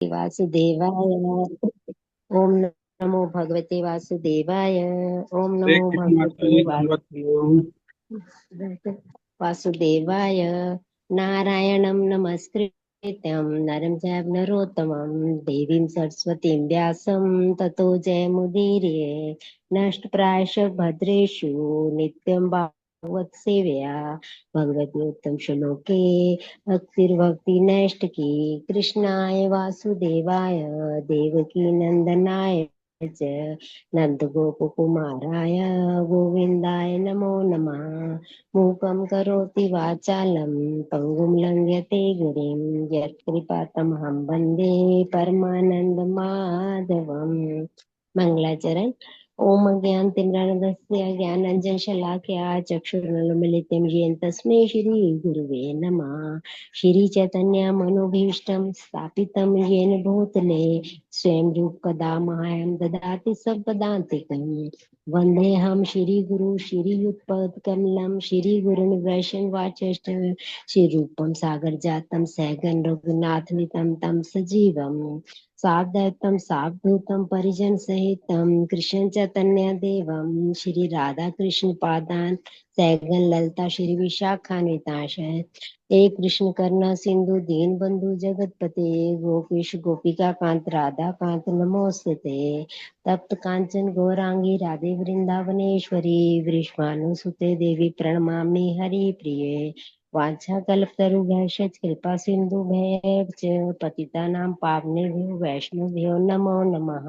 वासुदेवाय। ओम नमो भगवते वासुदेवाय। ओम हरे नमो कृष्ण माता भगवते जी, दंडवत प्रणाम। वासुदेवाय। नारायणं नमस्कृत्यं नरं चैव नरोत्तमं देवीं सरस्वतीं व्यासं ततो जयमुदीरये। नष्टप्रायश भद्रेषु नित्यं भागवत सेवया भगवद्गीतं श्लोके भक्तिर्भक्ति नैष्टिकी। कृष्णाय वासुदेवाय देवकी नंदनाय च नन्दगोपकुमाराय गोविन्दाय नमो नमः। मूकं करोति वाचालं पङ्गुं लङ्घयते गिरिं यत्कृपातमहं वन्दे परमानन्दमाधवम्। मंगलाचरण। ओम ज्ञानतिम्रान्धस्य ज्ञानाञ्जनशलाकया चक्षुरुन्मीलितं येन तस्मै श्री गुरुवे नमः। श्रीचैतन्यमनोभीष्टं स्थापितं येन भूतले स्वयं रूपकदा मह्यं ददाति सम्पदान्तिकम्। वन्देऽहं श्रीगुरु श्रीयुतपदकमलं श्रीगुरुन् वैष्णवाचष्ट श्रीरूपं सागरजातं सहगण रघुनाथनितं तं सजीवम् साद्वैतं सावधूतं परिजन सहितं कृष्ण चैतन्य देवं श्री राधा कृष्ण पादान सैगन ललता श्री विशाखान्वितांश हे कृष्ण करुणा सिंधु दीन बंधु जगतपते गोपीश गोपिका कांत राधा कांत नमोस्तुते। तप्त कांचन गौरांगी राधे वृंदावनेश्वरी वृषभानुसुते देवी प्रणमामि हरि प्रिये। वाञ्छाकल्पतरुभ्यश्च कृपा सिन्धुभ्यश्च पतितानां पावनेभ्यो वैष्णवेभ्यो नमो नमः।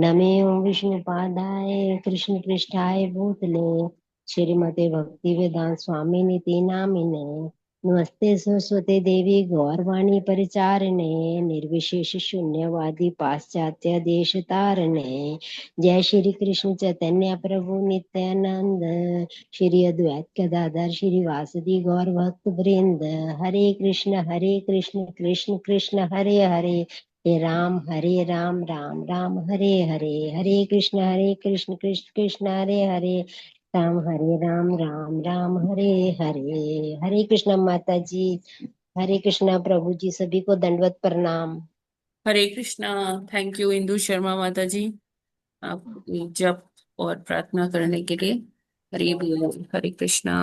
नमे विष्णुपादाय कृष्णपृष्ठाय भूतले श्रीमते भक्तिवेदांत स्वामिनिति नामिने। नमस्ते सरस्वती देवी गौरवाणी परिचारिणे निर्विशेष शून्यवादी पाश्चात्य देश तारणे। जय श्री कृष्ण चैतन्य प्रभु नित्यानंद श्री अद्वैत गदाधर श्रीवासदि गौर भक्त वृंद। हरे कृष्ण कृष्ण कृष्ण हरे हरे हरे राम राम राम हरे हरे। हरे कृष्ण कृष्ण कृष्ण हरे हरे राम राम राम हरे हरे। हरे कृष्ण माता जी। हरे कृष्णा प्रभु जी। सभी को दंडवत प्रणाम। हरे कृष्णा। थैंक यू इंदु शर्मा माता जी, आप जप और प्रार्थना करने के लिए। हरे बोल। हरे कृष्णा।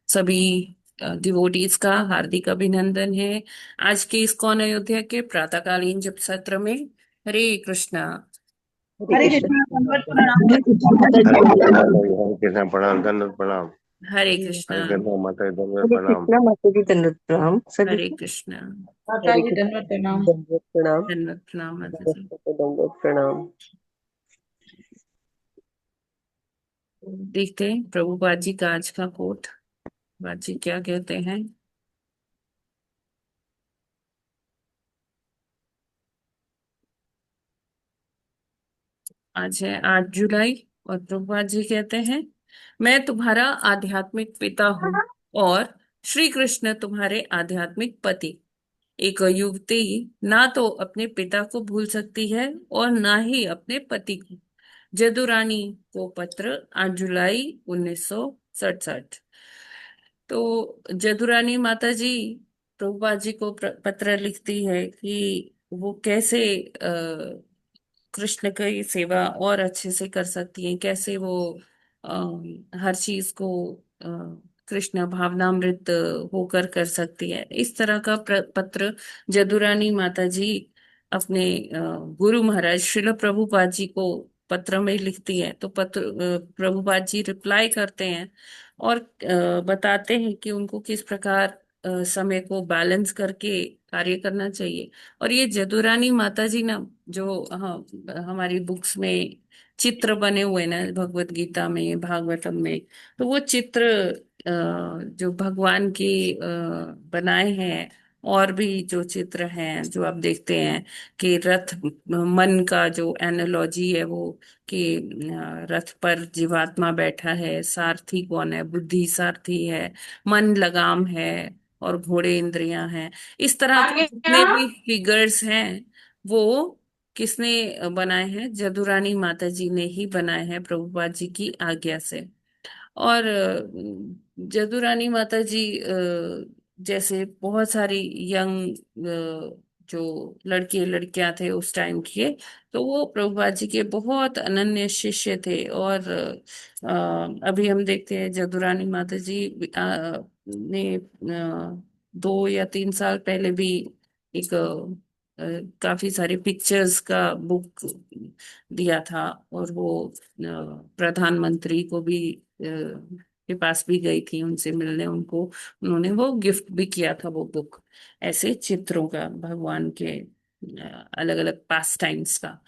सभी डिवोटीज का हार्दिक अभिनंदन है आज के इस्कॉन अयोध्या के प्रातःकालीन जप सत्र में। हरे कृष्णा। हरे हरे कृष्ण। कृष्णा संवत प्रणाम। हरे कृष्ण माता जी, हरे कृष्ण प्रणाम, दंडवत प्रणाम। हरे कृष्णा। हरे कृष्ण माता जी, दंडवत हरे प्रणाम। कृष्णा माता जी, दंडवत प्रणाम सभी हरे को। कृष्णा। माता हरे जी कृष्ण धन्यवाद प्रणाम। दंडवत प्रणाम। धन्यवाद प्रणाम माता जी। नमस्ते को दंडवत प्रणाम। देखते हैं प्रभुपाद जी का आज का कोट, बाजी क्या कहते हैं। आज है 8 जुलाई और प्रभुपाद जी कहते हैं, मैं तुम्हारा आध्यात्मिक पिता हूँ और श्री कृष्ण तुम्हारे आध्यात्मिक पति। एक युवती ना तो अपने पिता को भूल सकती है और ना ही अपने पति को। जदुरानी को पत्र 8 जुलाई 1967। तो जदुरानी माता जी प्रभुपाद जी को पत्र लिखती है कि वो कैसे कृष्ण की सेवा और अच्छे से कर सकती हैं, कैसे वो हर चीज को अ, कृष्ण भावनामृत होकर कर सकती है। इस तरह का पत्र जदुरानी माता जी अपने गुरु महाराज श्रील प्रभुपाद जी को पत्र में लिखती है। तो पत्र प्रभुपाद जी रिप्लाई करते हैं और बताते हैं कि उनको किस प्रकार समय को बैलेंस करके कार्य करना चाहिए। और ये जदुरानी माता जी ना, जो हमारी बुक्स में चित्र बने हुए ना, भगवत गीता में भागवतम में, तो वो चित्र जो भगवान के बनाए हैं, और भी जो चित्र हैं जो आप देखते हैं कि रथ, मन का जो एनालॉजी है वो कि रथ पर जीवात्मा बैठा है, सारथी कौन है, बुद्धि सारथी है, मन लगाम है और घोड़े इंद्रियां हैं। इस तरह के आगे जितने भी फिगर्स हैं वो किसने बनाए हैं? जदुरानी माता जी ने ही बनाए हैं प्रभुपाद जी की आज्ञा से। और जदुरानी माता जी जैसे बहुत सारी यंग जो लड़के लड़कियां थे उस टाइम के, तो वो प्रभुपाद जी के बहुत अनन्य शिष्य थे। और अभी हम देखते हैं जदुरानी माता जी ने 2 या 3 साल पहले भी एक काफी सारी पिक्चर्स का बुक दिया था। और वो प्रधानमंत्री को भी के पास भी गई थी उनसे मिलने, उनको उन्होंने वो गिफ्ट भी किया था वो बुक, ऐसे चित्रों का भगवान के अलग अलग पास टाइम्स का।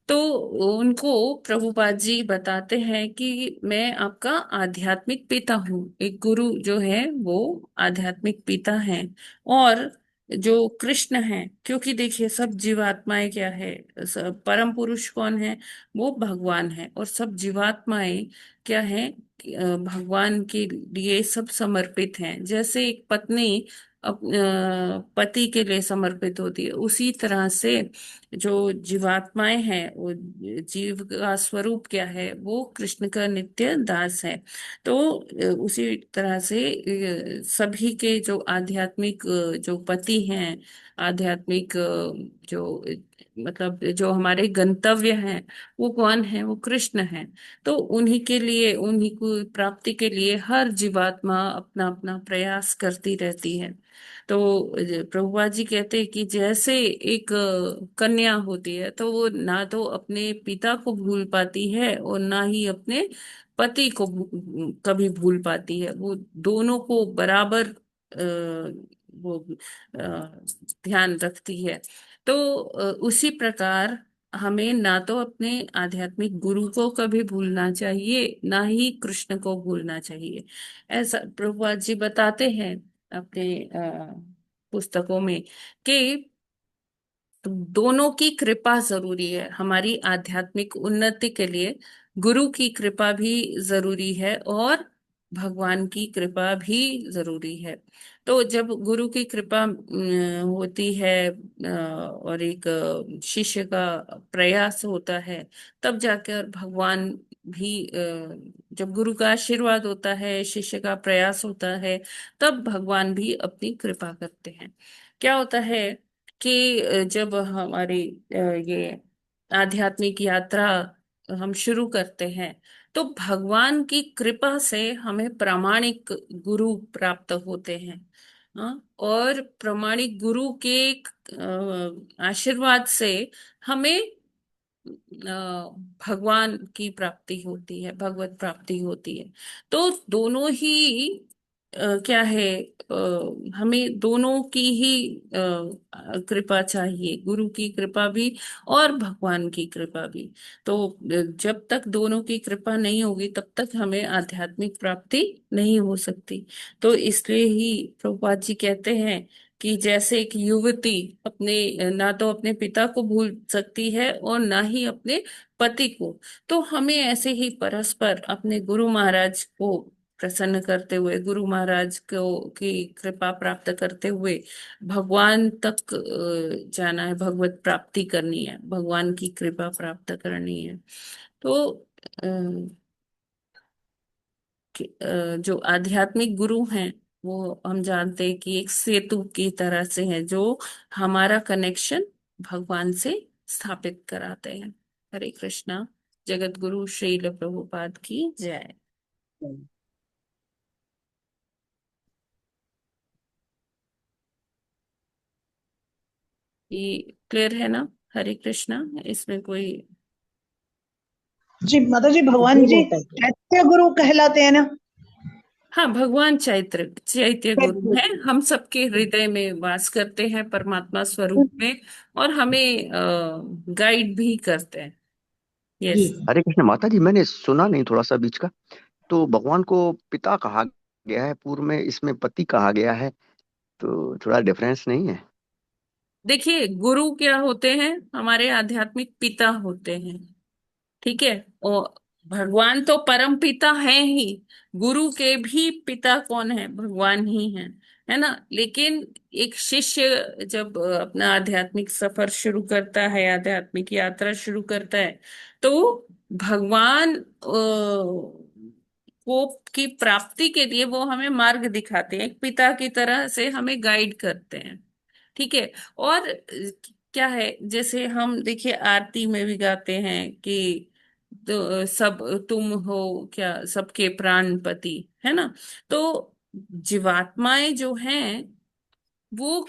तो उनको प्रभुपाद जी बताते हैं कि मैं आपका आध्यात्मिक पिता हूँ। एक गुरु जो है वो आध्यात्मिक पिता है। और जो कृष्ण है, क्योंकि देखिए सब जीवात्माएं क्या है, परम पुरुष कौन है, वो भगवान है। और सब जीवात्माएं क्या है, भगवान के लिए सब समर्पित हैं। जैसे एक पत्नी पति के लिए समर्पित होती है, उसी तरह से जो जीवात्माएं हैं, वो जीव का स्वरूप क्या है, वो कृष्ण का नित्य दास है। तो उसी तरह से सभी के जो आध्यात्मिक जो पति हैं, आध्यात्मिक जो मतलब जो हमारे गंतव्य हैं, वो कौन है, वो कृष्ण है। तो उन्हीं के लिए, उन्हीं को प्राप्ति के लिए हर जीवात्मा अपना अपना प्रयास करती रहती है। तो प्रभुपाद जी कहते हैं कि जैसे एक कन्या होती है, तो वो ना तो अपने पिता को भूल पाती है और ना ही अपने पति को कभी भूल पाती है। वो दोनों को बराबर वो ध्यान रखती है। तो उसी प्रकार हमें ना तो अपने आध्यात्मिक गुरु को कभी भूलना चाहिए, ना ही कृष्ण को भूलना चाहिए। ऐसा प्रभुपाद जी बताते हैं अपने पुस्तकों में कि दोनों की कृपा जरूरी है हमारी आध्यात्मिक उन्नति के लिए। गुरु की कृपा भी जरूरी है और भगवान की कृपा भी जरूरी है। तो जब गुरु की कृपा होती है और एक शिष्य का प्रयास होता है, तब जाकर भगवान भी जब गुरु का आशीर्वाद होता है, शिष्य का प्रयास होता है, तब भगवान भी अपनी कृपा करते हैं। क्या होता है कि जब हमारी ये आध्यात्मिक यात्रा हम शुरू करते हैं, तो भगवान की कृपा से हमें प्रामाणिक गुरु प्राप्त होते हैं। हाँ, और प्रामाणिक गुरु के आशीर्वाद से हमें भगवान की प्राप्ति होती है, भगवत प्राप्ति होती है। तो दोनों ही क्या है, हमें दोनों की ही कृपा चाहिए, गुरु की कृपा भी और भगवान की कृपा भी। तो जब तक दोनों की कृपा नहीं होगी, तब तक हमें आध्यात्मिक प्राप्ति नहीं हो सकती। तो इसलिए ही प्रभुपाद जी कहते हैं कि जैसे एक युवती अपने ना तो अपने पिता को भूल सकती है और ना ही अपने पति को, तो हमें ऐसे ही परस्पर अपने गुरु महाराज को प्रसन्न करते हुए, गुरु महाराज को की कृपा प्राप्त करते हुए भगवान तक जाना है, भगवत प्राप्ति करनी है, भगवान की कृपा प्राप्त करनी है। तो जो आध्यात्मिक गुरु हैं, वो हम जानते हैं कि एक सेतु की तरह से है, जो हमारा कनेक्शन भगवान से स्थापित कराते हैं। हरे कृष्णा। जगत गुरु श्रील प्रभुपाद की जय। ये क्लियर है ना? हरे कृष्णा। इसमें कोई? जी माता जी, भगवान जी जी माता जी। चैत्य गुरु कहलाते हैं ना? हाँ, भगवान चैत्य गुरु है, हम सबके हृदय में वास करते हैं परमात्मा स्वरूप में, और हमें गाइड भी करते हैं। जी यस। जी। हरे कृष्ण माता जी, मैंने सुना नहीं थोड़ा सा बीच का। तो भगवान को पिता कहा गया है, पूर्व में इसमें पति कहा गया है, तो थोड़ा डिफरेंस नहीं है? देखिए, गुरु क्या होते हैं, हमारे आध्यात्मिक पिता होते हैं। ठीक है। और भगवान तो परम पिता है ही, गुरु के भी पिता कौन है, भगवान ही है ना। लेकिन एक शिष्य जब अपना आध्यात्मिक सफर शुरू करता है, आध्यात्मिक यात्रा शुरू करता है, तो भगवान को की प्राप्ति के लिए वो हमें मार्ग दिखाते हैं, एक पिता की तरह से हमें गाइड करते हैं। ठीक है। और क्या है, जैसे हम देखिए आरती में भी गाते हैं कि तो सब तुम हो क्या सबके प्राणपति, है ना। तो जीवात्माएं जो हैं वो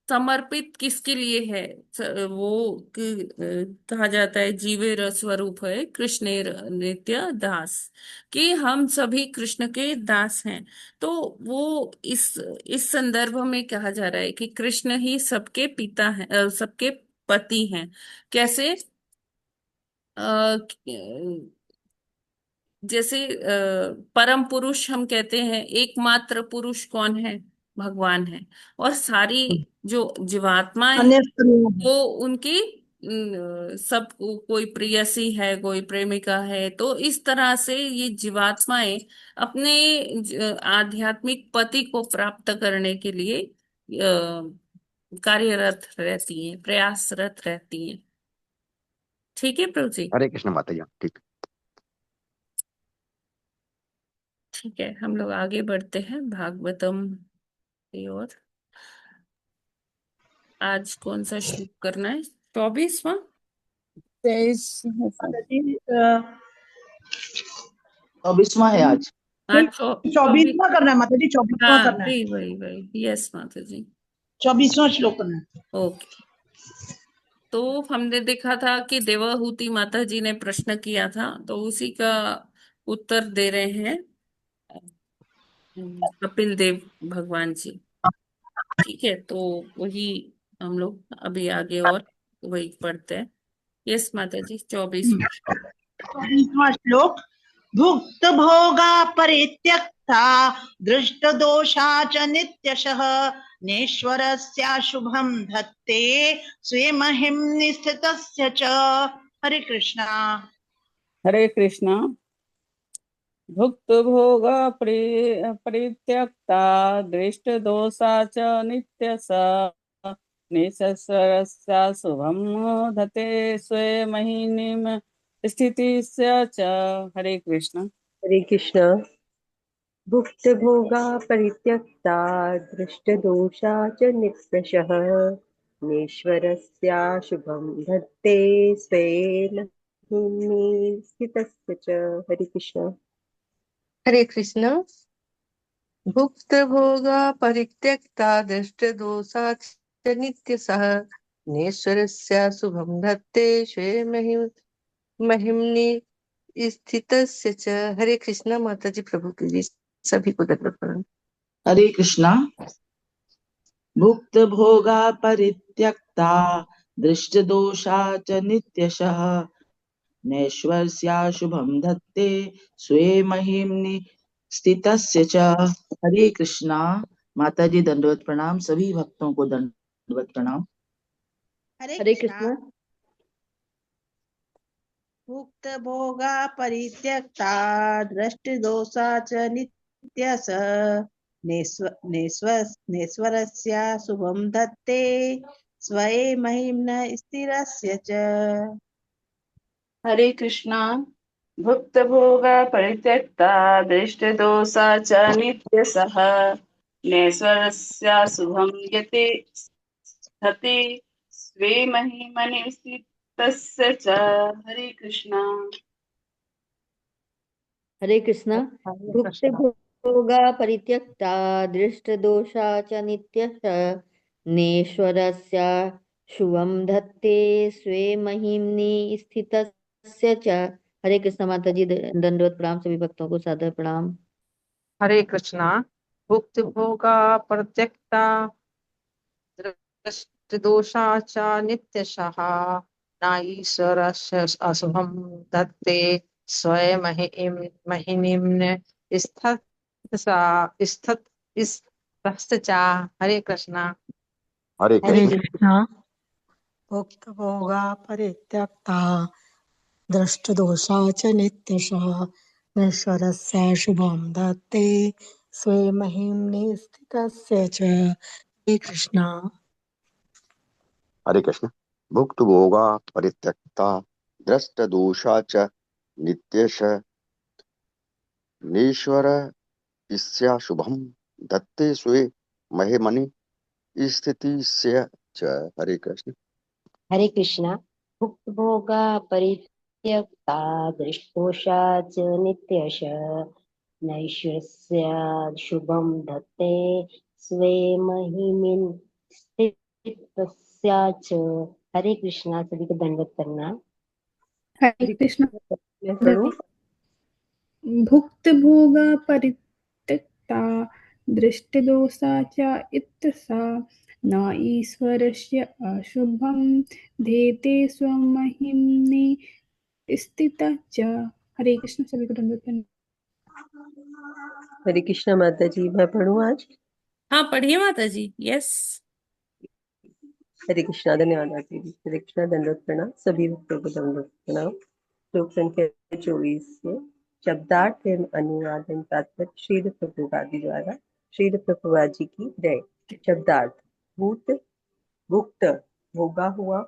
समर्पित किसके लिए है? कहा जाता है जीवेर स्वरूप है कृष्णेर नित्य दास, कि हम सभी कृष्ण के दास हैं। तो वो इस संदर्भ में कहा जा रहा है कि कृष्ण ही सबके पिता हैं, सबके पति हैं। कैसे? अ, जैसे परम पुरुष हम कहते हैं, एकमात्र पुरुष कौन है? भगवान है। और सारी जो जीवात्माएं अन्य हैं स्त्रियों में। वो उनकी सब कोई प्रेयसी है, कोई प्रेमिका है। तो इस तरह से ये जीवात्माएं अपने आध्यात्मिक पति को प्राप्त करने के लिए कार्यरत रहती हैं, प्रयासरत रहती हैं। ठीक है प्रभु जी। हरे कृष्ण माता जी, ठीक। ठीक है, हम लोग आगे बढ़ते हैं भागवतम की ओर। आज कौन सा श्लोक करना है? 24वां। 23 है सर। माता जी 24वां है आज। हाँ, 24वां करना है माता जी, 24वां हाँ करना है। वही वही वही, यस माता जी। 24वां श्लोक करना है। ओके। तो हमने देखा था कि देवहूति माता जी ने प्रश्न किया था, तो उसी का उत्तर दे रहे हैं कपिल देव भगवान जी। ठीक है, तो वही हम लोग अभी आगे और वही पढ़ते हैं। यस माता जी, 24वां। 24वां श्लोक। भुक्त भोगा परित्यक्ता दृष्ट दोषा च नित्यशः नेश्वरस्याशुभं धत्ते स्वेमहिं निस्थितस्य च। हरे कृष्णा। हरे कृष्णा। भुक्त भोग परित्यक्ता दृष्ट दोषा च नित्य स निसस्वरस्य शुभम धते स्वे महिनीम स्थितिस्य च। हरे कृष्ण। हरे कृष्णा। भुक्त भोगा परित्यक्ता दृष्टदोषा च नित्यशः नेश्वरस्याशुभं धत्ते स्वेन स्थितस्य च। हरे कृष्णा। हरे कृष्ण। भुक्त भोगा परित्यक्ता दृष्ट दोषा च नित्य सह नेश्वरस्य शुभम धत्ते स्वे महिम्नि स्थितस्य च। हरे कृष्णा। माता जी प्रभु के लिए सभी को दंडवत प्रणाम। हरे कृष्णा। भुक्त भोगा परित्यक्ता दृष्ट दोषा च नित्यशः नैश्वर्स्याशुभं धत्ते स्वे महिम्नि स्थितस्य च। हरे कृष्णा। माता जी दंडवत प्रणाम। सभी भक्तों को दंडवत प्रणाम। हरे हरे कृष्णा। कृष्णा। भुक्त भोगा परित्यक्ता दृष्ट दोषा च नित्यस नेश्वरस्य शुभं धत्ते स्वये महिम्न स्थिरस्य च। हरे कृष्णा। भुक्त भोग परित्यक्ता दृष्ट दोषा च नित्य सह नेश्वरस्य शुभम यते धते स्वे महिमनि स्थितस्य च। हरे कृष्णा। हरे कृष्णा। हरे भुक्त कृष्णा। भोगा परित्यक्ता दृष्ट दोषा च नित्यः नेश्वरस्य शुभम धत्ते स्वे महिम्नि स्थितस्य च। हरे कृष्णा। माता जी दंडवत प्रणाम। सभी भक्तों को सादर प्रणाम। हरे कृष्णा। भुक्त भोगा परित्यक्ता दृष्ट दोषा च नित्यशः नाईश्वरस्य अशुभं दत्ते स्वयं महिनीम्न स्थित स्थित स्थित च। हरे कृष्णा। हरे हरे कृष्ण। कृष्णा। भुक्त भोगा परित्यक्ता दृष्टदोषा च नित्यशः ईश्वरस्य शुभं दत्ते स्वे महिम्नि स्थितस्य च। हरे कृष्णा। हरे कृष्ण। भुक्त भोगा परित्यक्ता द्रष्ट दोषा च नित्यश नीश्वर ईस्या शुभम धत्ते स्वे महिमनि स्थिति से च। हरे कृष्ण। हरे कृष्णा। भुक्त भोगा परित्यक्ता दृष्टोषा च नित्यश नैश्वर्य शुभम धत्ते स्वे महिमिन स्थितस्या च। हरे कृष्णा। सभी को दंडवत करना। हरे हरे कृष्ण। कृष्ण। मैं पढ़ूं? भुक्त भोगा परित्यक्ता दृष्टदोषा च इत्यसा न ईश्वरस्य अशुभं धेते स्वमहिम्नि स्थितः च। हरे कृष्ण। सभी को दंडवत प्रणाम। हरे कृष्णा माता जी, मैं पढ़ूं आज? हाँ पढ़िए माता जी। यस। हरे कृष्णा। धन्यवाद माता जी। हरे कृष्णा। दंडवत प्रणाम सभी भक्तों को। दंडवत प्रणाम। श्लोक संख्या 24 से शब्दार्थ एवं अनुवाद एवं तात्पर्य श्रील प्रभुपाद जी द्वारा। श्रील प्रभुपाद जी की जय। शब्दार्थ। भूत भुक्त भोगा हुआ,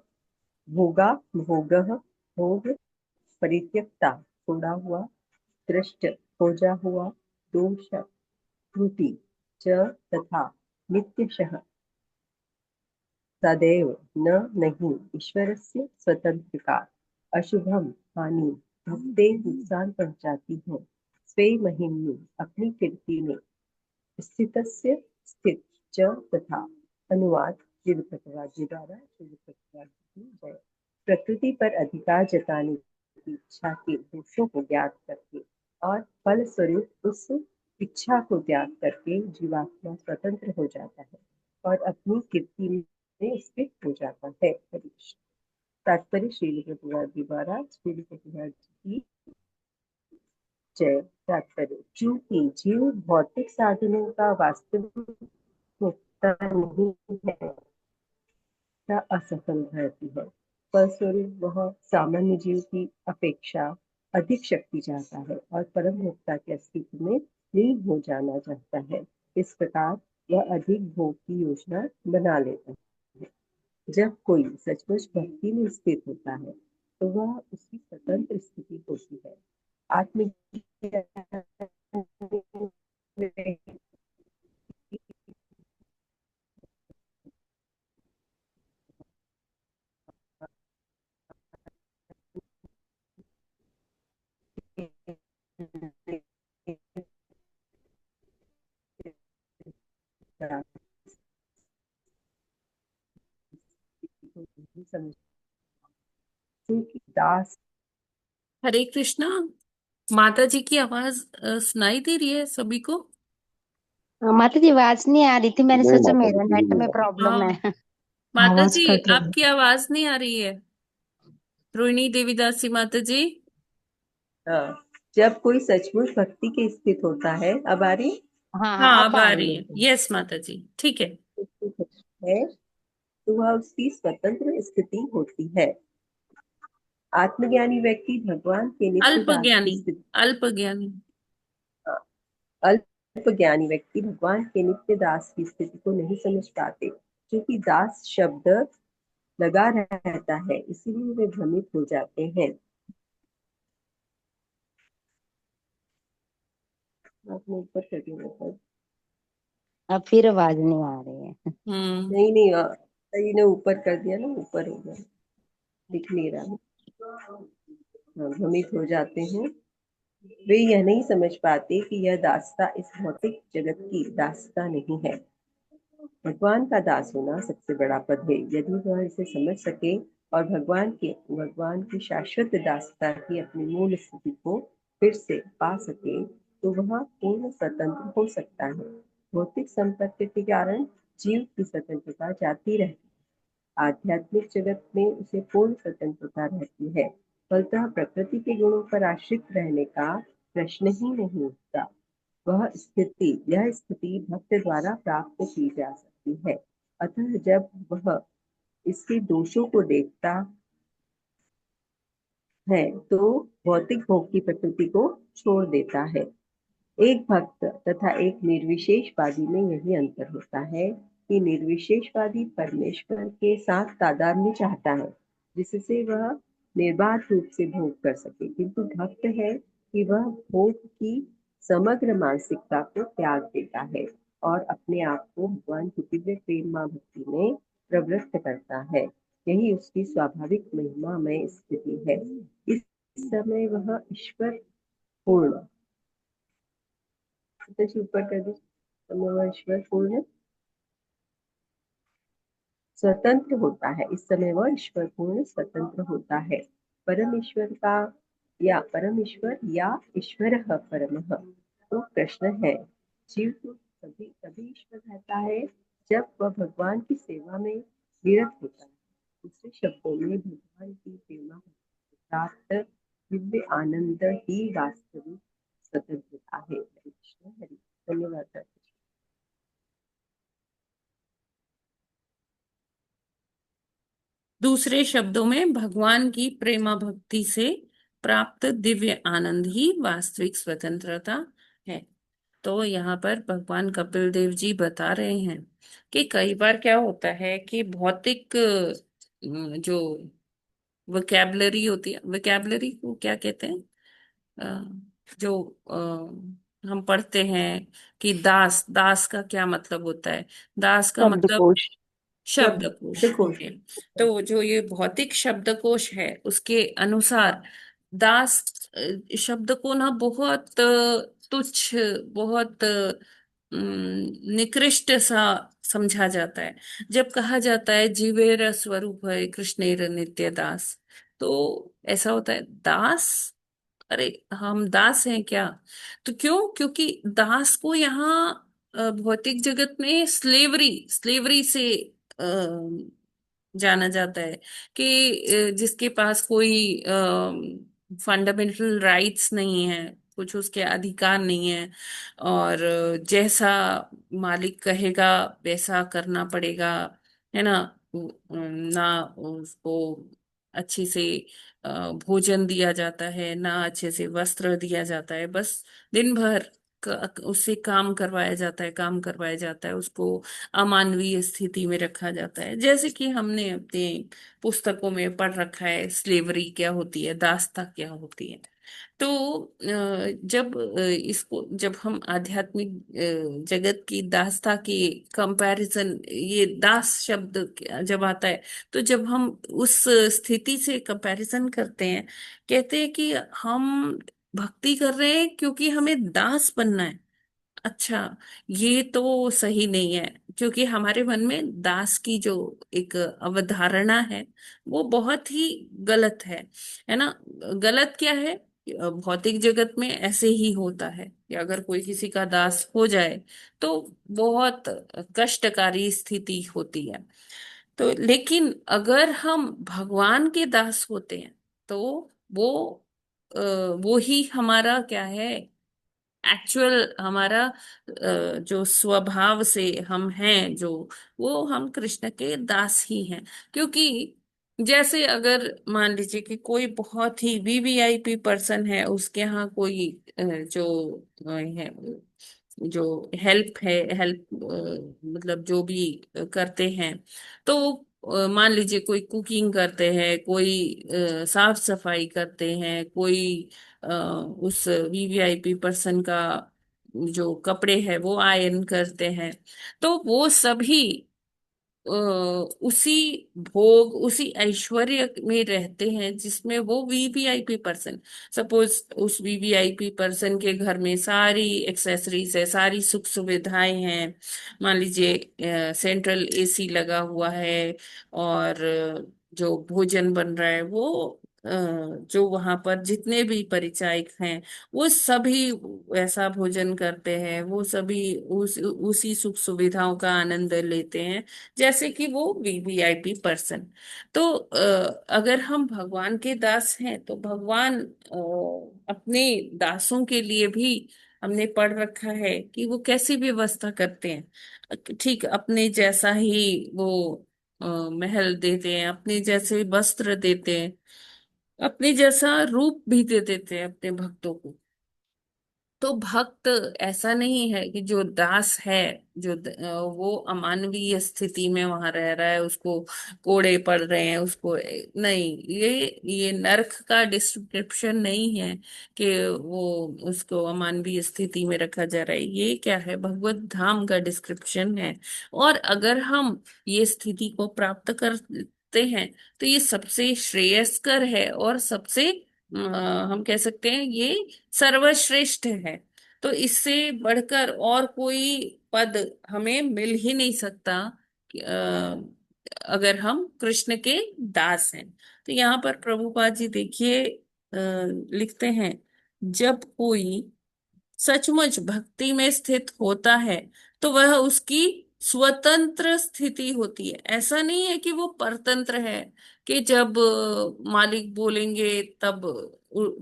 भोगा भोगः भोग, परित्यक्ता छोड़ा हुआ, दृष्ट खोजा हुआ, दोष त्रुटि, च तथा, नित्यशः सदैव, न नहीं, ईश्वरस्य स्वतंत्रता, अशुभम हानि, भक्ते नुकसान पहुंचाती है, स्वे महिम्नि अपनी कीर्ति में, स्थितस्य स्थित, च तथा। अनुवाद श्री प्रभुपाद जी द्वारा। श्री प्रभुपाद जी की जय। प्रकृति पर अधिकार जताने की इच्छा के दोषों को ज्ञात करके और फल स्वरूप उस इच्छा को त्याग करके जीवात्मा स्वतंत्र हो जाता है और अपनी कीर्ति में स्थित हो जाता है। हरे कृष्ण। तात्पर्य श्रील प्रभुपाद जी द्वारा। श्रील प्रभुपाद जी की जय। तात्पर्य। चूंकि जीव भौतिक साधनों का वास्तविक भोक्ता नहीं है, तथा असफल रहती है। फलस्वरूप वह सामान्य जीव की अपेक्षा अधिक शक्ति चाहता है और परम भोक्ता के अस्तित्व में लीन हो जाना चाहता है। इस प्रकार वह अधिक भोग की योजना बना लेता है। जब कोई सचमुच भक्ति में स्थित होता है तो वह उसकी स्वतंत्र स्थिति होती है। आत्मज्ञान दास। हरे कृष्णा। माता जी की आवाज सुनाई दे रही है सभी को? माता जी आवाज नहीं आ रही थी, मैंने नहीं सोचा माता जी मेरा जी नेट नहीं में आ प्रॉब्लम हाँ है। माता आवाज जी कट रही है। आपकी आवाज नहीं आ रही है। रोहिणी देवीदासी माता जी। हाँ, जब कोई सचमुच भक्ति के स्थित होता है। अब आ रही हाँ हाँ, हाँ अब अब आ आ रही रही है। है। यस माता जी ठीक है। है तो वह उसकी स्वतंत्र स्थिति होती है। आत्मज्ञानी व्यक्ति भगवान के नित्य अल्प दास की ज्ञानी। स्थिति। अल्प ज्ञानी। अल्प ज्ञानी व्यक्ति भगवान के नित्य दास की स्थिति को नहीं समझ पाते। क्योंकि दास शब्द लगा रहता है, इसीलिए वे भ्रमित हो जाते हैं। आपने ऊपर कर दिया ऊपर। अब फिर आवाज नहीं आ रही है। नहीं नहीं, सही ने ऊपर कर दिया ना, ऊपर हो गया, दिख नहीं रहा। हाँ, भ्रमित हो जाते हैं। वे यह नहीं समझ पाते कि यह दासता इस भौतिक जगत की दासता नहीं है। भगवान का दास होना सबसे बड़ा पद है। यदि वह इसे समझ सके और भगवान की शाश्वत दासता की अपनी मूल स्थिति को फिर से पा सके तो वह पूर्ण स्वतंत्र हो सकता है। भौतिक संपत्ति के कारण जीव की स्वतंत्रता जाती रहती, आध्यात्मिक जगत में उसे पूर्ण स्वतंत्रता रहती है। फलतः प्रकृति के गुणों पर आश्रित रहने का प्रश्न ही नहीं उठता। यह स्थिति भक्त द्वारा प्राप्त की जा सकती है। अतः जब वह इसके दोषों को देखता है तो भौतिक भोग की प्रकृति को छोड़ देता है। एक भक्त तथा एक निर्विशेषवादी में यही अंतर होता है कि निर्विशेषवादी परमेश्वर के साथ तादात्म्य चाहता है, जिससे वह निर्बाध रूप से भोग कर सके, किंतु भक्त है कि वह भोग की समग्र मानसिकता को त्याग देता है। और अपने आप को भगवान की दिव्य प्रेम मां भक्ति में प्रवृत्त करता है। यही उसकी स्वाभाविक महिमा में स्थिति है। इस समय वह ईश्वर पूर्ण, ऊपर कर दो, समय वह ईश्वर पूर्ण स्वतंत्र होता है। इस समय वह ईश्वर पूर्ण स्वतंत्र होता है। परमेश्वर या ईश्वर परमः तो कृष्ण है। जीव को तभी ईश्वर कहता है जब वह भगवान की सेवा में निरत होता है। दूसरे शब्दों में भगवान की प्रेमा प्राप्त दिव्य आनंद ही वास्तविक स्वतंत्रता है। हरे कृष्ण, हरे धन्यवाद। दूसरे शब्दों में भगवान की प्रेमा भक्ति से प्राप्त दिव्य आनंद ही वास्तविक स्वतंत्रता है। तो यहाँ पर भगवान कपिल देव जी बता रहे हैं कि कई बार क्या होता है कि भौतिक जो वोकैबलरी होती है, वोकैबलरी को क्या कहते हैं, जो हम पढ़ते हैं कि दास, दास का क्या मतलब होता है, दास का मतलब शब्दकोश। शब्दकोश। ओके। तो जो ये भौतिक शब्दकोश है उसके अनुसार दास शब्द को ना बहुत तुच्छ, बहुत निकृष्ट सा समझा जाता है। जब कहा जाता है जीवेर स्वरूप है कृष्णेर नित्य दास, तो ऐसा होता है दास, अरे हम दास हैं क्या? तो क्यों? क्योंकि दास को यहाँ भौतिक जगत में स्लेवरी स्लेवरी से जाना जाता है कि जिसके पास कोई फंडामेंटल राइट्स नहीं है, कुछ उसके अधिकार नहीं है, और जैसा मालिक कहेगा वैसा करना पड़ेगा, है ना। ना उसको अच्छे से भोजन दिया जाता है, ना अच्छे से वस्त्र दिया जाता है, बस दिन भर उससे काम करवाया जाता है, काम करवाया जाता है, उसको अमानवीय स्थिति में रखा जाता है। जैसे कि हमने अपने पुस्तकों में पढ़ रखा है स्लेवरी क्या होती है, दासता क्या होती है। तो जब हम आध्यात्मिक जगत की दासता की कंपैरिजन, ये दास शब्द जब आता है, तो जब हम उस स्थिति से कंपैरिजन करते हैं, कहते हैं कि हम भक्ति कर रहे हैं क्योंकि हमें दास बनना है। अच्छा, ये तो सही नहीं है, क्योंकि हमारे मन में दास की जो एक अवधारणा है वो बहुत ही गलत है ना। गलत क्या है? भौतिक जगत में ऐसे ही होता है कि अगर कोई किसी का दास हो जाए तो बहुत कष्टकारी स्थिति होती है। तो लेकिन अगर हम भगवान के दास होते हैं तो वो वो ही हमारा क्या है, एक्चुअल हमारा जो स्वभाव से हम हैं, जो वो हम कृष्ण के दास ही हैं। क्योंकि जैसे अगर मान लीजिए कि कोई बहुत ही वीवीआईपी पर्सन है, उसके यहाँ कोई जो है, जो हेल्प है, हेल्प मतलब जो भी करते हैं, तो मान लीजिए कोई कुकिंग करते हैं, कोई साफ सफाई करते हैं, कोई उस वीवीआईपी पर्सन का जो कपड़े है वो आयरन करते हैं, तो वो सभी उसी भोग, उसी ऐश्वर्य में रहते हैं जिसमें वो वीवीआईपी पर्सन, सपोज उस वीवीआईपी पर्सन के घर में सारी एक्सेसरीज है, सारी सुख सुविधाएं हैं। मान लीजिए सेंट्रल एसी लगा हुआ है, और जो भोजन बन रहा है वो जो वहां पर जितने भी परिचायक हैं वो सभी ऐसा भोजन करते हैं, वो सभी उसी सुख सुविधाओं का आनंद लेते हैं जैसे कि वो वीवीआईपी पर्सन। तो अगर हम भगवान के दास हैं तो भगवान अपने दासों के लिए भी, हमने पढ़ रखा है कि वो कैसी व्यवस्था करते हैं। ठीक अपने जैसा ही वो महल देते हैं, अपने जैसे वस्त्र देते हैं, अपने जैसा रूप भी दे देते हैं अपने भक्तों को। तो भक्त ऐसा नहीं है कि जो दास है, वो अमानवीय स्थिति में वहां रह रहा है, उसको कोड़े पड़ रहे हैं उसको, नहीं, ये नरक का डिस्क्रिप्शन नहीं है कि वो उसको अमानवीय स्थिति में रखा जा रहा है। ये क्या है, भगवत धाम का डिस्क्रिप्शन है। और अगर हम ये स्थिति को प्राप्त करते हैं तो ये सबसे श्रेयस्कर है और सबसे हम कह सकते हैं ये सर्वश्रेष्ठ है। तो इससे बढ़कर और कोई पद हमें मिल ही नहीं सकता अगर हम कृष्ण के दास हैं। तो यहाँ पर प्रभुपाद जी देखिए लिखते हैं, जब कोई सचमुच भक्ति में स्थित होता है तो वह उसकी स्वतंत्र स्थिति होती है। ऐसा नहीं है कि वो परतंत्र है, कि जब मालिक बोलेंगे तब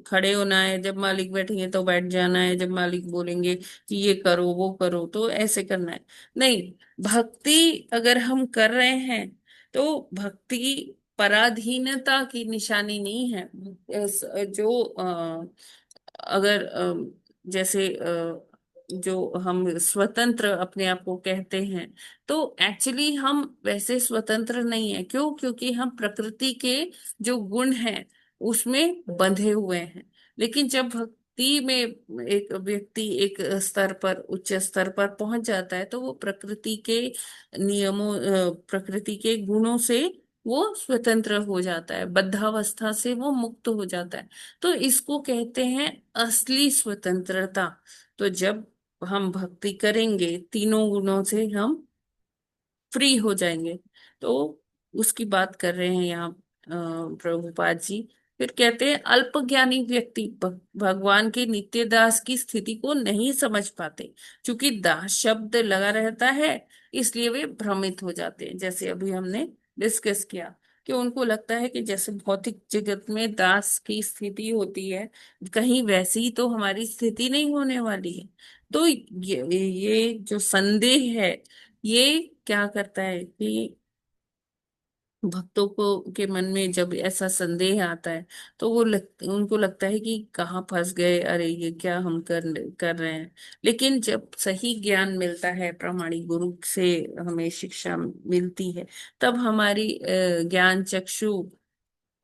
खड़े होना है, जब मालिक बैठेंगे तो बैठ जाना है, जब मालिक बोलेंगे कि ये करो वो करो तो ऐसे करना है। नहीं, भक्ति अगर हम कर रहे हैं तो भक्ति पराधीनता की निशानी नहीं है। जो अगर जैसे जो हम स्वतंत्र अपने आप को कहते हैं, तो एक्चुअली हम वैसे स्वतंत्र नहीं है। क्यों? क्योंकि हम प्रकृति के जो गुण हैं उसमें बंधे हुए हैं। लेकिन जब भक्ति में एक व्यक्ति एक स्तर पर, उच्च स्तर पर पहुंच जाता है, तो वो प्रकृति के नियमों, प्रकृति के गुणों से वो स्वतंत्र हो जाता है, बद्धावस्था से वो मुक्त हो जाता है। तो इसको कहते हैं असली स्वतंत्रता। तो जब हम भक्ति करेंगे तीनों गुणों से हम फ्री हो जाएंगे। तो उसकी बात कर रहे हैं यहाँ प्रभुपाद जी। फिर कहते हैं अल्पज्ञानी व्यक्ति भगवान के नित्य दास की स्थिति को नहीं समझ पाते। क्योंकि दास शब्द लगा रहता है इसलिए वे भ्रमित हो जाते हैं। जैसे अभी हमने डिस्कस किया कि उनको लगता है कि जैसे भौतिक जगत में दास की स्थिति होती है, कहीं वैसी ही तो हमारी स्थिति नहीं होने वाली है। तो ये जो संदेह है, ये क्या करता है कि भक्तों को के मन में जब ऐसा संदेह आता है तो उनको लगता है कि कहाँ फंस गए, अरे ये क्या हम कर रहे हैं। लेकिन जब सही ज्ञान मिलता है, प्रामाणिक गुरु से हमें शिक्षा मिलती है, तब हमारी ज्ञान चक्षु